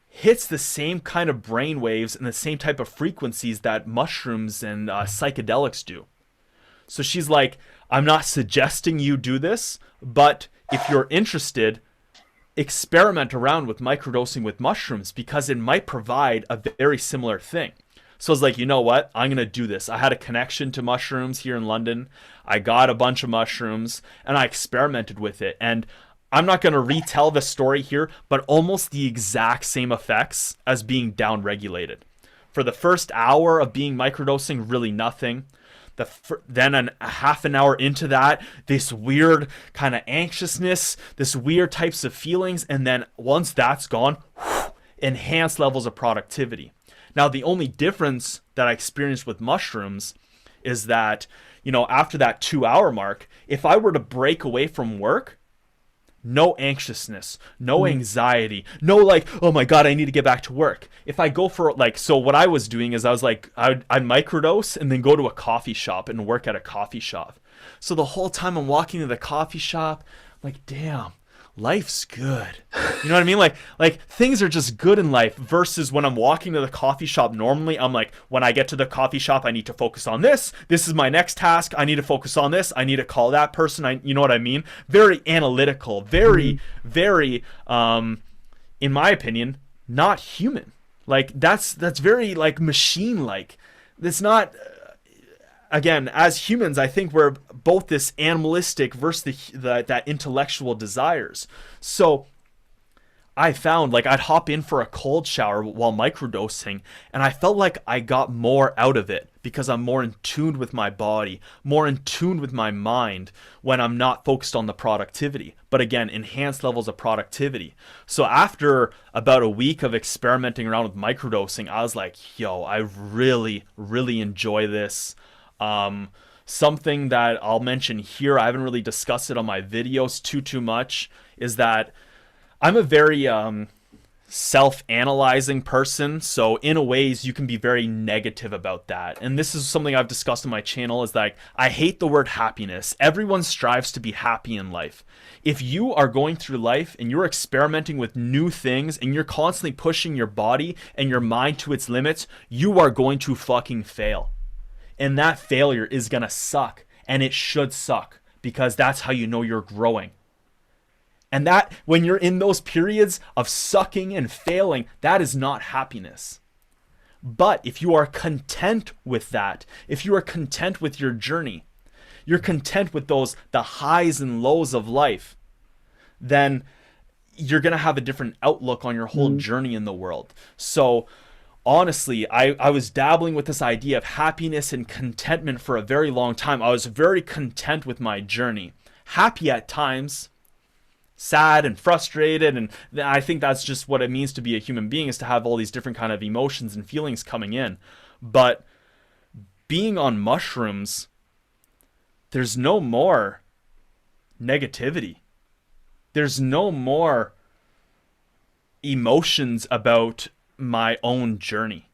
hits the same kind of brain waves and the same type of frequencies that mushrooms and psychedelics do. So she's like, I'm not suggesting you do this, but if you're interested, experiment around with microdosing with mushrooms because it might provide a very similar thing. So I was like, you know what? I'm going to do this. I had a connection to mushrooms here in London. I got a bunch of mushrooms and I experimented with it. And I'm not going to retell the story here, but almost the exact same effects as being down regulated. For the first hour of being microdosing, really nothing. Then a half an hour into that, this weird kind of anxiousness, this weird types of feelings. And then once that's gone, enhanced levels of productivity. Now, the only difference that I experienced with mushrooms is that, after that 2-hour mark, if I were to break away from work, no anxiousness, no anxiety, no like, oh my God, I need to get back to work. If I go for so what I was doing is I was like, I'd microdose and then go to a coffee shop and work at a coffee shop. So the whole time I'm walking to the coffee shop, I'm like, damn, life's good. You know what I mean? Like things are just good in life versus when I'm walking to the coffee shop normally, I'm like, when I get to the coffee shop, I need to focus on this. This is my next task. I need to focus on this. I need to call that person. You know what I mean? Very analytical, very, very, in my opinion, not human. Like that's very like machine-like. It's not, again, as humans, I think we're both this animalistic versus that intellectual desires. So I found like I'd hop in for a cold shower while microdosing, and I felt like I got more out of it because I'm more in tune with my body, more in tune with my mind when I'm not focused on the productivity. But again, enhanced levels of productivity. So after about a week of experimenting around with microdosing, I was like, yo, I really, really enjoy this. Something that I'll mention here, I haven't really discussed it on my videos too much, is that I'm a very self-analyzing person. So in a ways, you can be very negative about that. And this is something I've discussed on my channel, is like, I hate the word happiness. Everyone strives to be happy in life. If you are going through life and you're experimenting with new things and you're constantly pushing your body and your mind to its limits, you are going to fucking fail. And that failure is going to suck. And it should suck because that's how you know you're growing. And that when you're in those periods of sucking and failing, that is not happiness. But if you are content with that, if you are content with your journey, you're content with the highs and lows of life, then you're going to have a different outlook on your whole journey in the world. So honestly, I was dabbling with this idea of happiness and contentment for a very long time. I was very content with my journey. Happy at times, sad and frustrated, and I think that's just what it means to be a human being, is to have all these different kind of emotions and feelings coming in. But being on mushrooms, there's no more negativity. There's no more emotions about my own journey.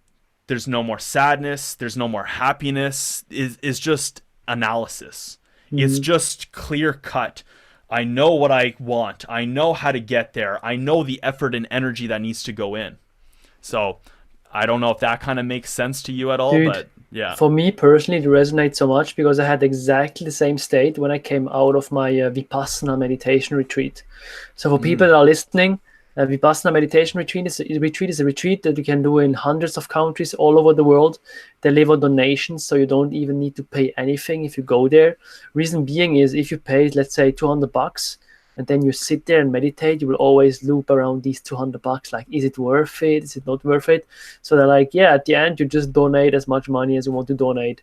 There's no more sadness. There's no more happiness. It's just analysis. It's just clear cut. I know what I want. I know how to get there. I know the effort and energy that needs to go in. So I don't know if that kind of makes sense to you at all, Dude, but yeah. for me personally, it resonates so much because I had exactly the same state when I came out of my Vipassana meditation retreat. So for people that are listening, Vipassana meditation retreat is a retreat that you can do in hundreds of countries all over the world. They live on donations, so you don't even need to pay anything if you go there. Reason being is if you pay, let's say, $200, and then you sit there and meditate, you will always loop around these $200. Like, is it worth it? Is it not worth it? So they're like, yeah, at the end, you just donate as much money as you want to donate.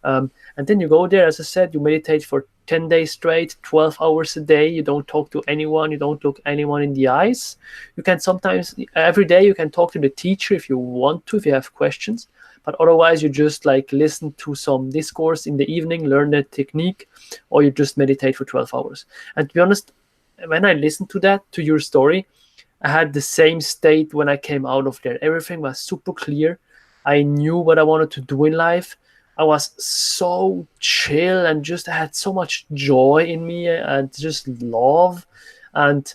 And then you go there, as I said, you meditate for 10 days straight, 12 hours a day. You don't talk to anyone. You don't look anyone in the eyes. You can sometimes, every day, you can talk to the teacher if you want to, if you have questions. But otherwise, you just like listen to some discourse in the evening, learn the technique, or you just meditate for 12 hours. And to be honest, when I listened to that, to your story, I had the same state when I came out of there. Everything was super clear. I knew what I wanted to do in life. I was so chill and just I had so much joy in me and just love. And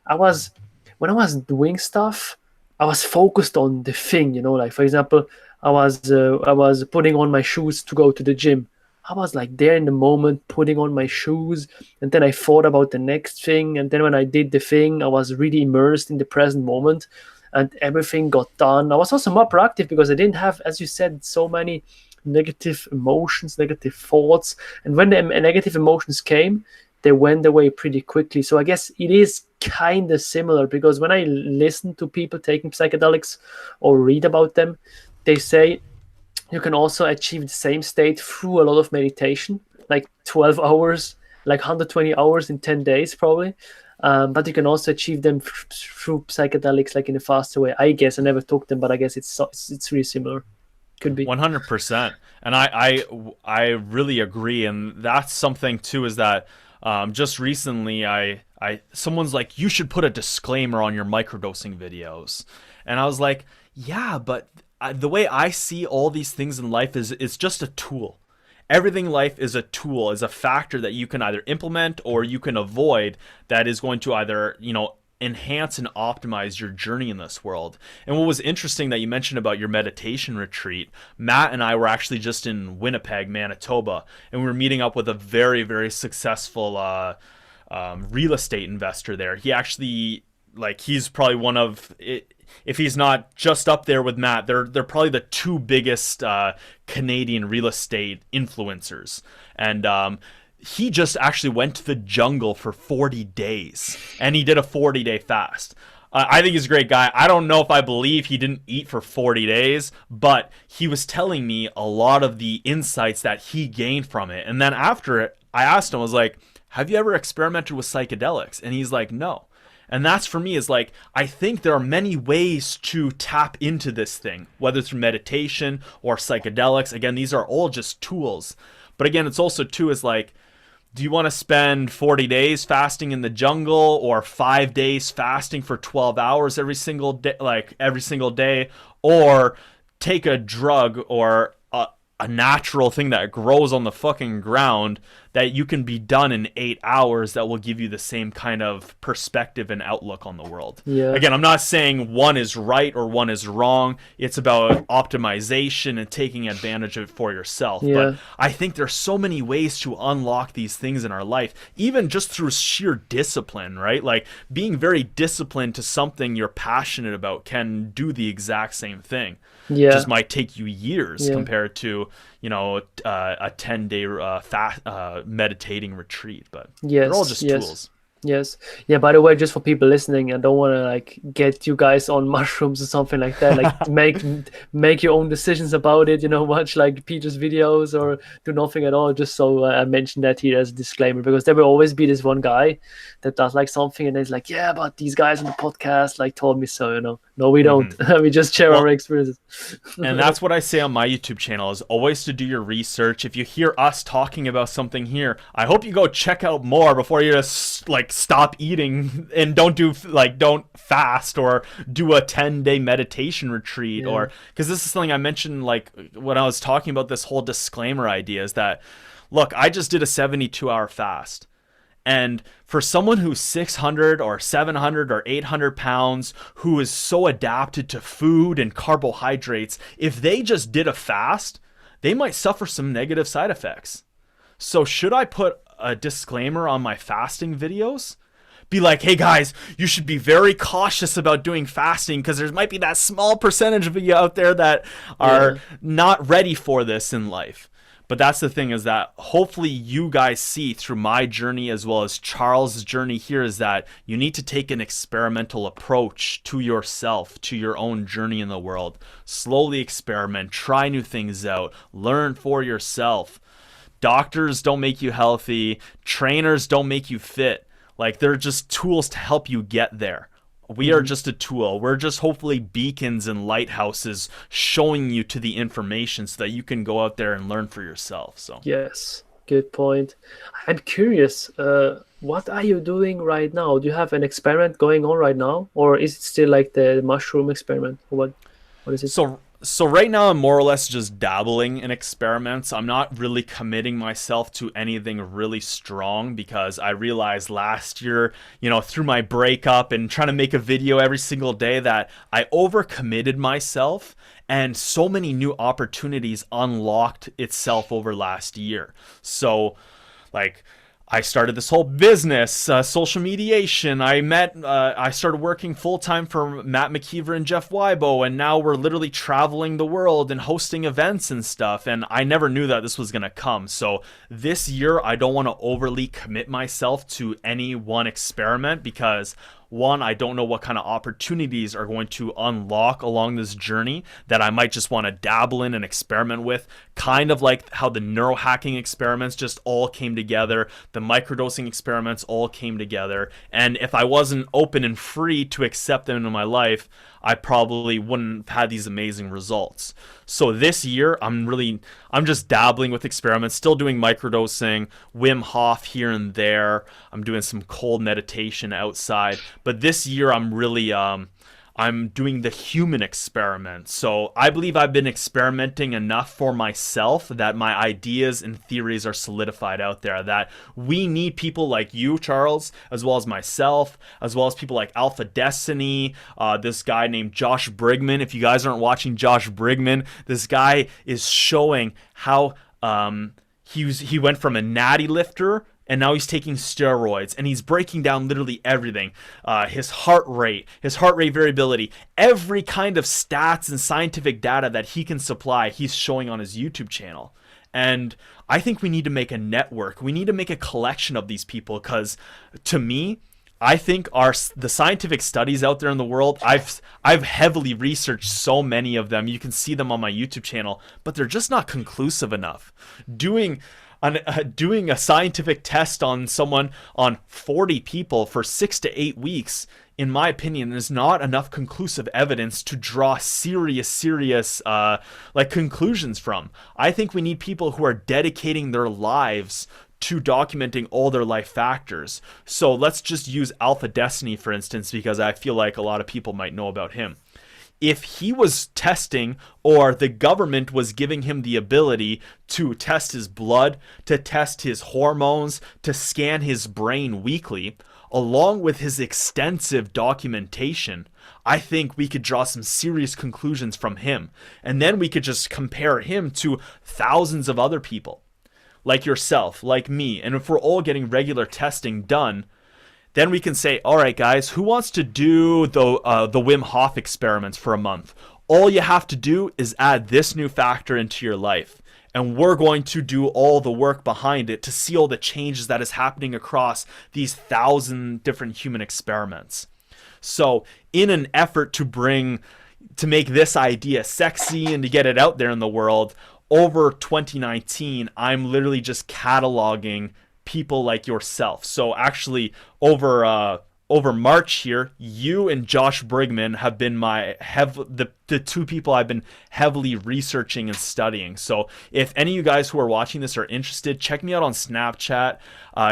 I was, when I was doing stuff, I was focused on the thing, like for example, I was putting on my shoes to go to the gym. I was like there in the moment, putting on my shoes, and then I thought about the next thing. And then when I did the thing, I was really immersed in the present moment, and everything got done. I was also more proactive because I didn't have, as you said, so many negative emotions, negative thoughts. And when the negative emotions came, they went away pretty quickly. So I guess it is kind of similar because when I listen to people taking psychedelics or read about them, they say you can also achieve the same state through a lot of meditation, like 12 hours, like 120 hours in 10 days, probably. But you can also achieve them through psychedelics, like in a faster way. I guess I never took them, but I guess it's really similar. Could be. 100%. And I really agree. And that's something too, is that just recently someone's like, you should put a disclaimer on your microdosing videos. And I was like, yeah, but the way I see all these things in life is it's just a tool. Everything in life is a tool, is a factor that you can either implement or you can avoid, that is going to either, enhance and optimize your journey in this world. And what was interesting that you mentioned about your meditation retreat, Matt and I were actually just in Winnipeg, Manitoba, and we were meeting up with a very, very successful real estate investor there. He actually, like, he's probably one of it, if he's not just up there with Matt, they're probably the two biggest Canadian real estate influencers. And he just actually went to the jungle for 40 days, and he did a 40-day fast. I think he's a great guy. I don't know if I believe he didn't eat for 40 days, but he was telling me a lot of the insights that he gained from it. And then after it, I asked him, I was like, have you ever experimented with psychedelics? And he's like, no. And that's, for me, is like, I think there are many ways to tap into this thing, whether through meditation or psychedelics. Again, these are all just tools. But again, it's also too, is like, do you want to spend 40 days fasting in the jungle, or 5 days fasting for 12 hours every single day, or take a drug or a natural thing that grows on the fucking ground that you can be done in 8 hours, that will give you the same kind of perspective and outlook on the world. Yeah. Again, I'm not saying one is right or one is wrong. It's about optimization and taking advantage of it for yourself. Yeah. But I think there's so many ways to unlock these things in our life, even just through sheer discipline, right? Like, being very disciplined to something you're passionate about can do the exact same thing. Yeah. Just might take you years Yeah. compared to, a 10-day meditating retreat. But Yes. they're all just Yes. tools. Yes. Yeah, by the way, just for people listening, I don't want to like get you guys on mushrooms or something like that. Like make your own decisions about it, watch like Peter's videos or do nothing at all. Just so I mentioned that here as a disclaimer, because there will always be this one guy that does like something and is like, yeah, but these guys on the podcast like told me so. No, we don't. We just share our experiences. And that's what I say on my YouTube channel, is always to do your research. If you hear us talking about something here, I hope you go check out more before you just like stop eating and don't fast or do a 10-day meditation retreat. Yeah. Or, because this is something I mentioned, like when I was talking about this whole disclaimer idea, is that, look, I just did a 72-hour fast. And for someone who's 600 or 700 or 800 pounds, who is so adapted to food and carbohydrates, if they just did a fast, they might suffer some negative side effects. So should I put a disclaimer on my fasting videos? Be like, hey guys, you should be very cautious about doing fasting, because there might be that small percentage of you out there that are not ready for this in life. But that's the thing, is that hopefully you guys see through my journey as well as Charles' journey here, is that you need to take an experimental approach to yourself, to your own journey in the world. Slowly experiment, try new things out, learn for yourself. Doctors don't make you healthy. Trainers don't make you fit. Like, they're just tools to help you get there. We are just a tool. We're just hopefully beacons and lighthouses showing you to the information so that you can go out there and learn for yourself. So Yes, good point. I'm curious, what are you doing right now? Do you have an experiment going on right now, or is it still like the mushroom experiment? Or what is it? So right now I'm more or less just dabbling in experiments. I'm not really committing myself to anything really strong because I realized last year, through my breakup and trying to make a video every single day, that I overcommitted myself, and so many new opportunities unlocked itself over last year. So like, I started this whole business, social mediation. I started working full time for Matt McKeever and Jeff Wybo, and now we're literally traveling the world and hosting events and stuff. And I never knew that this was gonna come. So this year, I don't want to overly commit myself to any one experiment because one, I don't know what kind of opportunities are going to unlock along this journey that I might just want to dabble in and experiment with. Kind of like how the neuro-hacking experiments just all came together, the microdosing experiments all came together. And if I wasn't open and free to accept them into my life, I probably wouldn't have had these amazing results. So this year, I'm just dabbling with experiments, still doing microdosing, Wim Hof here and there. I'm doing some cold meditation outside. But this year, I'm doing the human experiment. So I believe I've been experimenting enough for myself that my ideas and theories are solidified out there. That we need people like you, Charles, as well as myself, as well as people like Alpha Destiny, this guy named Josh Brigman. If you guys aren't watching Josh Brigman, this guy is showing how he went from a natty lifter and now he's taking steroids, and he's breaking down literally everything. His heart rate variability, every kind of stats and scientific data that he can supply, he's showing on his YouTube channel. And I think we need to make a network. We need to make a collection of these people because, to me, I think the scientific studies out there in the world, I've heavily researched so many of them. You can see them on my YouTube channel, but they're just not conclusive enough. Doing a scientific test on 40 people for 6 to 8 weeks, in my opinion, is not enough conclusive evidence to draw serious conclusions from. I think we need people who are dedicating their lives to documenting all their life factors. So let's just use Alpha Destiny, for instance, because I feel like a lot of people might know about him. If he was testing, or the government was giving him the ability to test his blood, to test his hormones, to scan his brain weekly, along with his extensive documentation, I think we could draw some serious conclusions from him. And then we could just compare him to thousands of other people, like yourself, like me. And if we're all getting regular testing done, then we can say, all right, guys, who wants to do the Wim Hof experiments for a month? All you have to do is add this new factor into your life. And we're going to do all the work behind it to see all the changes that is happening across these 1,000 different human experiments. So in an effort to make this idea sexy and to get it out there in the world, over 2019, I'm literally just cataloging people like yourself. So actually, over March here, you and Josh Brigman have been the two people I've been heavily researching and studying. So if any of you guys who are watching this are interested, check me out on Snapchat.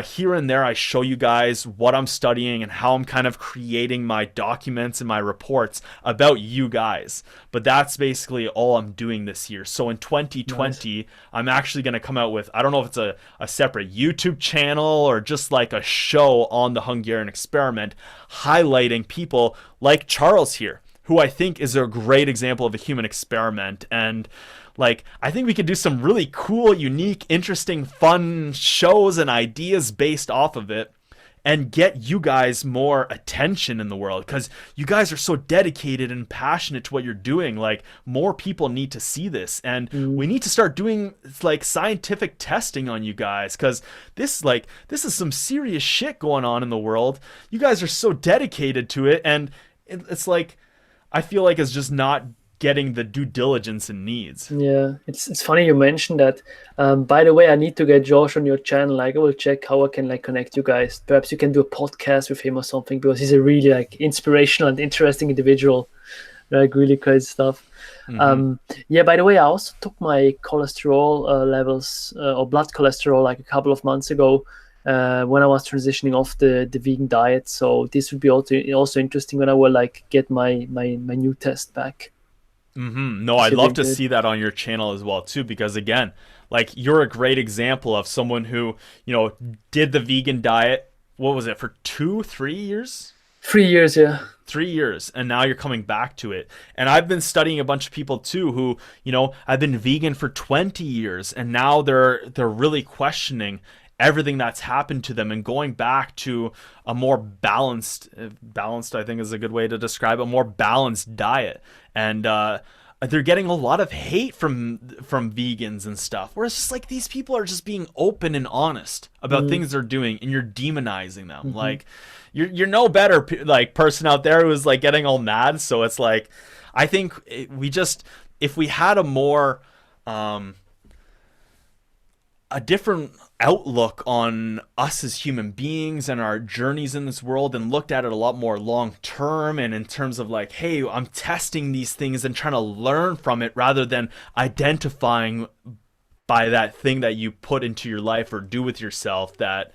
Here and there, I show you guys what I'm studying and how I'm kind of creating my documents and my reports about you guys. But that's basically all I'm doing this year. So in 2020, nice. I'm actually going to come out with, I don't know if it's a separate YouTube channel or just like a show on the Hungarian experiment, highlighting people like Charles here, who I think is a great example of a human experiment. And I think we could do some really cool, unique, interesting, fun shows and ideas based off of it and get you guys more attention in the world, because you guys are so dedicated and passionate to what you're doing. More people need to see this, and we need to start doing scientific testing on you guys, because this is some serious shit going on in the world. You guys are so dedicated to it, and it's I feel like it's just not getting the due diligence it needs. Yeah, it's funny you mentioned that. By the way, I need to get Josh on your channel. I will check how I can connect you guys. Perhaps you can do a podcast with him or something, because he's a really inspirational and interesting individual. Really great stuff. Mm-hmm. Yeah, by the way, I also took my cholesterol levels or blood cholesterol a couple of months ago when I was transitioning off the vegan diet. So this would be also interesting when I will get my new test back. No, I'd Super love to good. see that on your channel as well too, because again, like you're a great example of someone who, did the vegan diet. What was it for 2, 3 years? 3 years, yeah. 3 years, and now you're coming back to it. And I've been studying a bunch of people too who, I've been vegan for 20 years, and now they're really questioning everything that's happened to them and going back to a more balanced, I think is a good way to describe it, a more balanced diet. And they're getting a lot of hate from vegans and stuff, where it's just like these people are just being open and honest about Mm, things they're doing, and you're demonizing them. hmm. Like you're no better like person out there who's like getting all mad. So it's like, I think we just, if we had um a different outlook on us as human beings and our journeys in this world, and looked at it a lot more long term, and in terms of like, hey, I'm testing these things and trying to learn from it, rather than identifying by that thing that you put into your life or do with yourself, that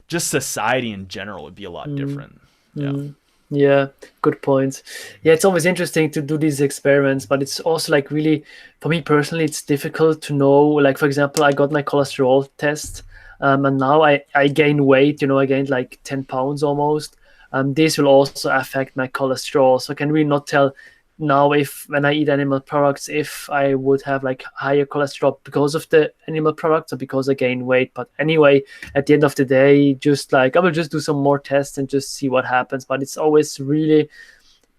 just society in general would be a lot Mm, different. Yeah. mm. Yeah, good point. Yeah, it's always interesting to do these experiments, but it's also like really, for me personally, it's difficult to know. Like, for example, I got my cholesterol test, and now I gain weight, I gained like 10 pounds almost. This will also affect my cholesterol. So I can really not tell now if when I eat animal products, if I would have like higher cholesterol because of the animal products or because I gain weight. But anyway, at the end of the day, just like I will just do some more tests and just see what happens. But it's always really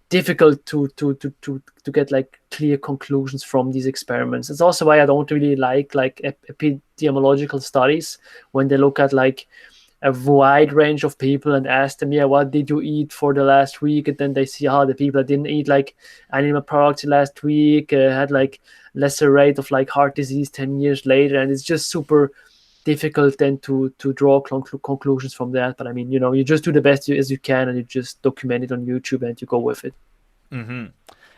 difficult to get like clear conclusions from these experiments. It's also why I don't really like epidemiological studies when they look at like a wide range of people and ask them, yeah, what did you eat for the last week? And then they see how the people that didn't eat like animal products last week had like lesser rate of like heart disease 10 years later. And it's just super difficult then to draw conclusions from that. But I mean, you just do the best as you can, and you just document it on YouTube and you go with it. Mm-hmm.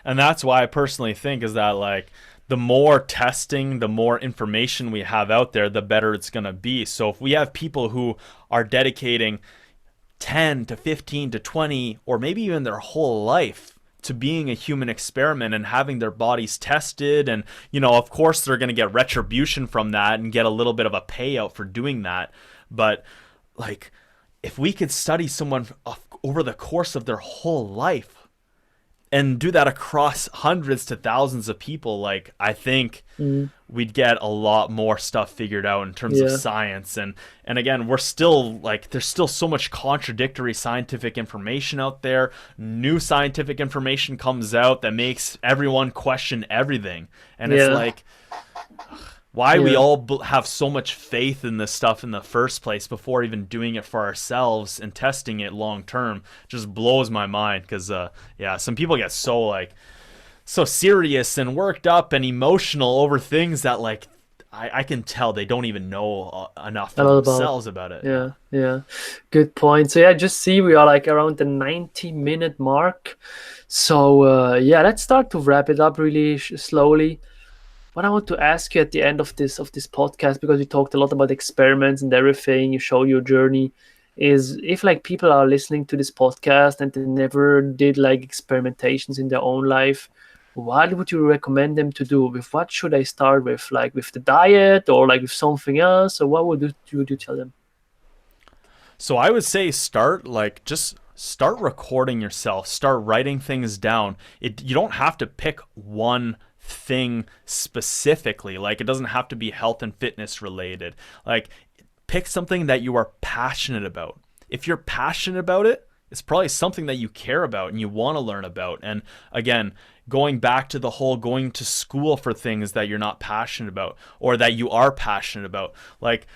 And that's why I personally think is that, like, the more testing, the more information we have out there, the better it's going to be. So if we have people who are dedicating 10 to 15 to 20 or maybe even their whole life to being a human experiment and having their bodies tested, and of course they're going to get retribution from that and get a little bit of a payout for doing that. But like, if we could study someone over the course of their whole life and do that across hundreds to thousands of people, like, I think Mm, we'd get a lot more stuff figured out in terms of yeah, science. And again, we're still like, there's still so much contradictory scientific information out there. New scientific information comes out that makes everyone question everything, and it's yeah, like, why we yeah. all have so much faith in this stuff in the first place before even doing it for ourselves and testing it long term just blows my mind. Because yeah, some people get so serious and worked up and emotional over things that, like, I can tell they don't even know enough A for lot about. themselves about it. Yeah. Yeah, yeah. Good point. So yeah, just see we are like around the 90-minute mark. So yeah, let's start to wrap it up really slowly. What I want to ask you at the end of this podcast, because we talked a lot about experiments and everything, you show your journey, is if like people are listening to this podcast and they never did like experimentations in their own life, what would you recommend them to do? With what should I start with? Like with the diet or like with something else? Or what would you tell them? So I would say just start recording yourself, start writing things down. You don't have to pick one thing specifically. Like, it doesn't have to be health and fitness related. Like, pick something that you are passionate about. If you're passionate about it, it's probably something that you care about and you want to learn about. And again, going back to the whole going to school for things that you're not passionate about or that you are passionate about, like,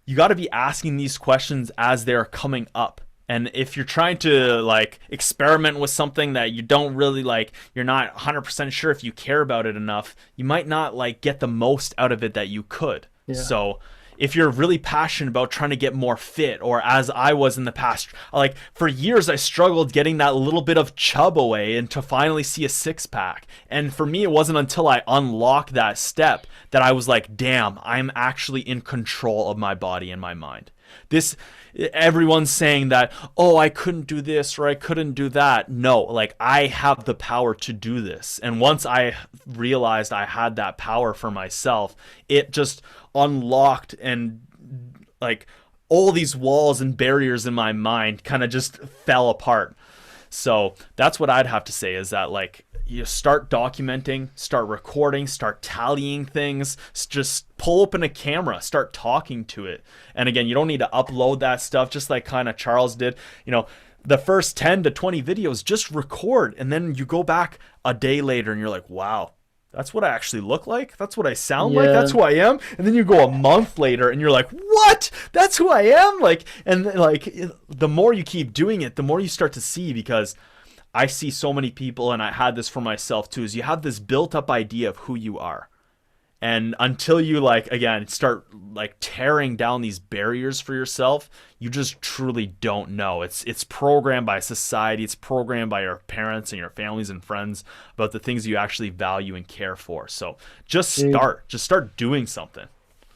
you got to be asking these questions as they're coming up. And if you're trying to like experiment with something that you don't really like, you're not 100% sure if you care about it enough, you might not like get the most out of it that you could. Yeah. So if you're really passionate about trying to get more fit, or as I was in the past, like for years I struggled getting that little bit of chub away and to finally see a six pack. And for me, it wasn't until I unlocked that step that I was like, damn, I'm actually in control of my body and my mind. This, everyone's saying that, oh, I couldn't do this or I couldn't do that. No, like I have the power to do this. And once I realized I had that power for myself, it just unlocked, and like all these walls and barriers in my mind kind of just fell apart. So that's what I'd have to say, is that like you start documenting, start recording, start tallying things, just pull open a camera, start talking to it. And again, you don't need to upload that stuff, just like kind of Charles did. You know, the first 10 to 20 videos, just record, and then you go back a day later and you're like, wow, that's what I actually look like. That's what I sound like. That's Yeah. who I am. And then you go a month later and you're like, what? That's who I am. Like, and like the more you keep doing it, the more you start to see, because I see so many people, and I had this for myself too, is you have this built up idea of who you are. And until you like, again, start like tearing down these barriers for yourself, you just truly don't know. It's programmed by society, it's programmed by your parents and your families and friends about the things you actually value and care for. So Dude. just start doing something.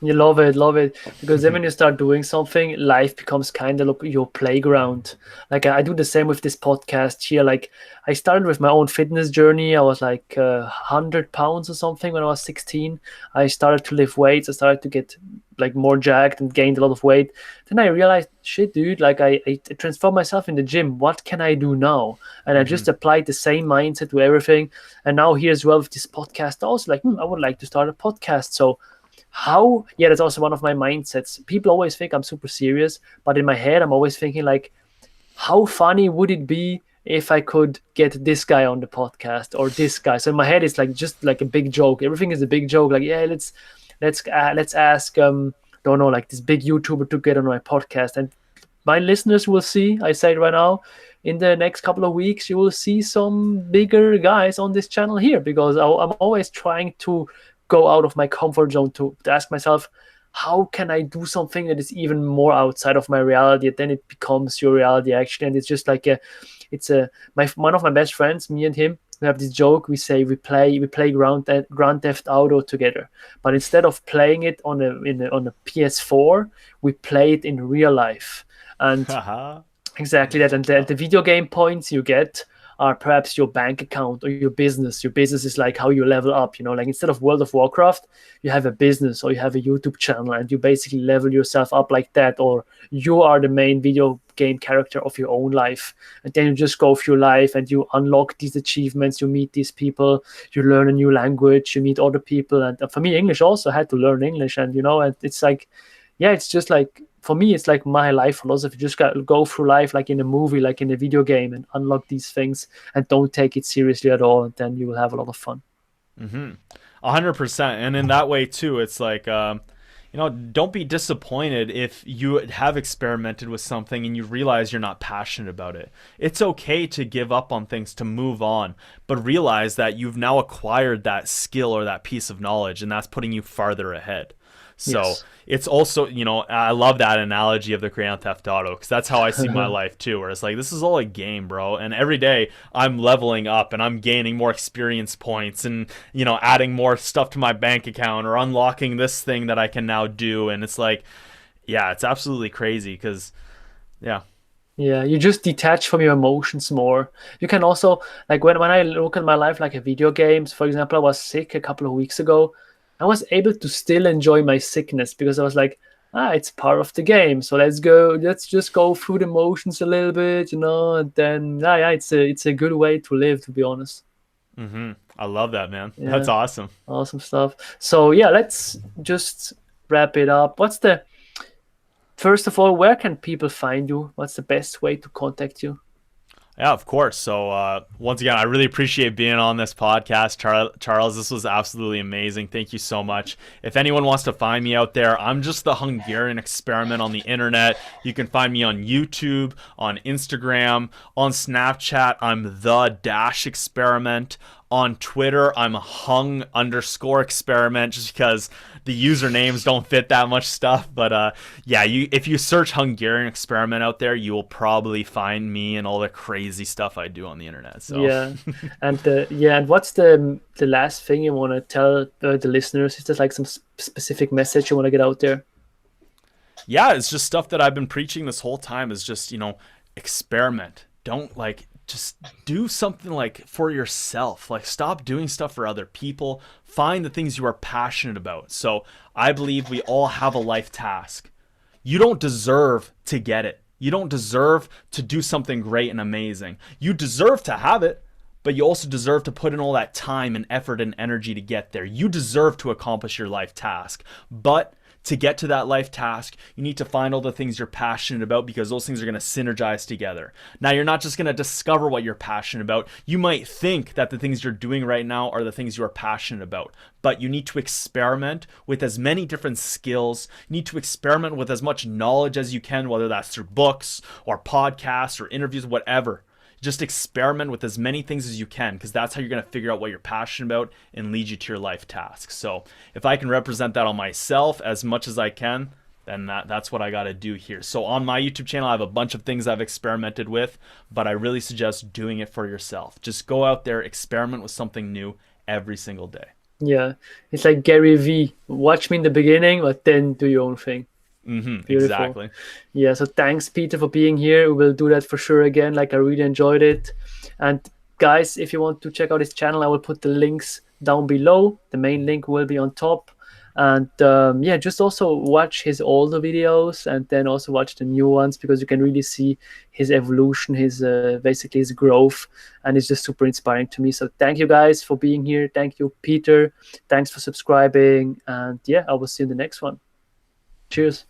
You love it, because then when you start doing something, life becomes kind of like your playground. Like I do the same with this podcast here. Like I started with my own fitness journey. I was like 100 pounds or something when I was 16. I started to lift weights. I started to get like more jacked and gained a lot of weight. Then I realized, shit, dude, like I transformed myself in the gym. What can I do now? And I Hmm. just applied the same mindset to everything. And now here as well with this podcast, also like, I would like to start a podcast. So how, yeah, that's also one of my mindsets. People always think I'm super serious, but in my head I'm always thinking like, how funny would it be if I could get this guy on the podcast or this guy? So in my head it's like just like a big joke. Everything is a big joke. Like, yeah, let's ask don't know, like this big YouTuber to get on my podcast. And my listeners will see, I say it right now, in the next couple of weeks you will see some bigger guys on this channel here, because I'm always trying to go out of my comfort zone to ask myself, how can I do something that is even more outside of my reality, and then it becomes your reality actually. And it's just like a, it's a, my one of my best friends, me and him, we have this joke. We say we play Grand Theft Auto together, but instead of playing it on a PS4, we play it in real life. And Haha. exactly that. And the video game points you get are perhaps your bank account or your business. Your business is like how you level up, like instead of World of Warcraft, you have a business or you have a YouTube channel and you basically level yourself up like that, or you are the main video game character of your own life. And then you just go through life and you unlock these achievements, you meet these people, you learn a new language, you meet other people. And for me, English also, I had to learn English. And it's like, yeah, it's just like, for me, it's like my life philosophy. Just got go through life like in a movie, like in a video game, and unlock these things, and don't take it seriously at all. And then you will have a lot of fun. 100%. And in that way too, it's like, don't be disappointed if you have experimented with something and you realize you're not passionate about it. It's okay to give up on things, to move on, but realize that you've now acquired that skill or that piece of knowledge, and that's putting you farther ahead. So Yes. it's also, I love that analogy of the Grand Theft Auto, because that's how I see my life too, where it's like, this is all a game, bro. And every day I'm leveling up and I'm gaining more experience points and, adding more stuff to my bank account or unlocking this thing that I can now do. And it's like, yeah, it's absolutely crazy because, yeah. Yeah, you just detach from your emotions more. You can also, like when I look at my life like a video games, for example, I was sick a couple of weeks ago. I was able to still enjoy my sickness because I was like, it's part of the game. So let's just go through the motions a little bit, and then yeah, it's a good way to live, to be honest. I love that, man. That's Yeah, awesome. awesome stuff. So yeah, let's just wrap it up. First of all, where can people find you? What's the best way to contact you? Yeah, of course. So once again, I really appreciate being on this podcast, Charles. This was absolutely amazing. Thank you so much. If anyone wants to find me out there, I'm just the Hungarian Experiment on the internet. You can find me on YouTube, on Instagram, on Snapchat. I'm the Dash Experiment. On Twitter, I'm hung_experiment, just because the usernames don't fit that much stuff. But yeah, if you search Hungarian Experiment out there, you will probably find me and all the crazy stuff I do on the internet. So Yeah, and what's the last thing you want to tell the listeners? Is there like some specific message you want to get out there? Yeah, it's just stuff that I've been preaching this whole time is just, experiment. Don't like just do something like for yourself. Like stop doing stuff for other people. Find the things you are passionate about. So I believe we all have a life task. You don't deserve to get it. You don't deserve to do something great and amazing. You deserve to have it, but you also deserve to put in all that time and effort and energy to get there. You deserve to accomplish your life task. But to get to that life task, you need to find all the things you're passionate about because those things are going to synergize together. Now, you're not just going to discover what you're passionate about. You might think that the things you're doing right now are the things you are passionate about, but you need to experiment with as many different skills. You need to experiment with as much knowledge as you can, whether that's through books or podcasts or interviews, whatever. Just experiment with as many things as you can because that's how you're going to figure out what you're passionate about and lead you to your life tasks. So if I can represent that on myself as much as I can, then that's what I got to do here. So on my YouTube channel, I have a bunch of things I've experimented with, but I really suggest doing it for yourself. Just go out there, experiment with something new every single day. Yeah, it's like Gary V. Watch me in the beginning, but then do your own thing. Beautiful. Exactly. Yeah, so thanks, Peter, for being here. We will do that for sure again. Like, I really enjoyed it. And guys, if you want to check out his channel, I will put the links down below. The main link will be on top. And yeah, just also watch his older videos and then also watch the new ones because you can really see his evolution, his basically his growth, and it's just super inspiring to me. So thank you guys for being here. Thank you, Peter. Thanks for subscribing. And yeah, I will see you in the next one. Cheers.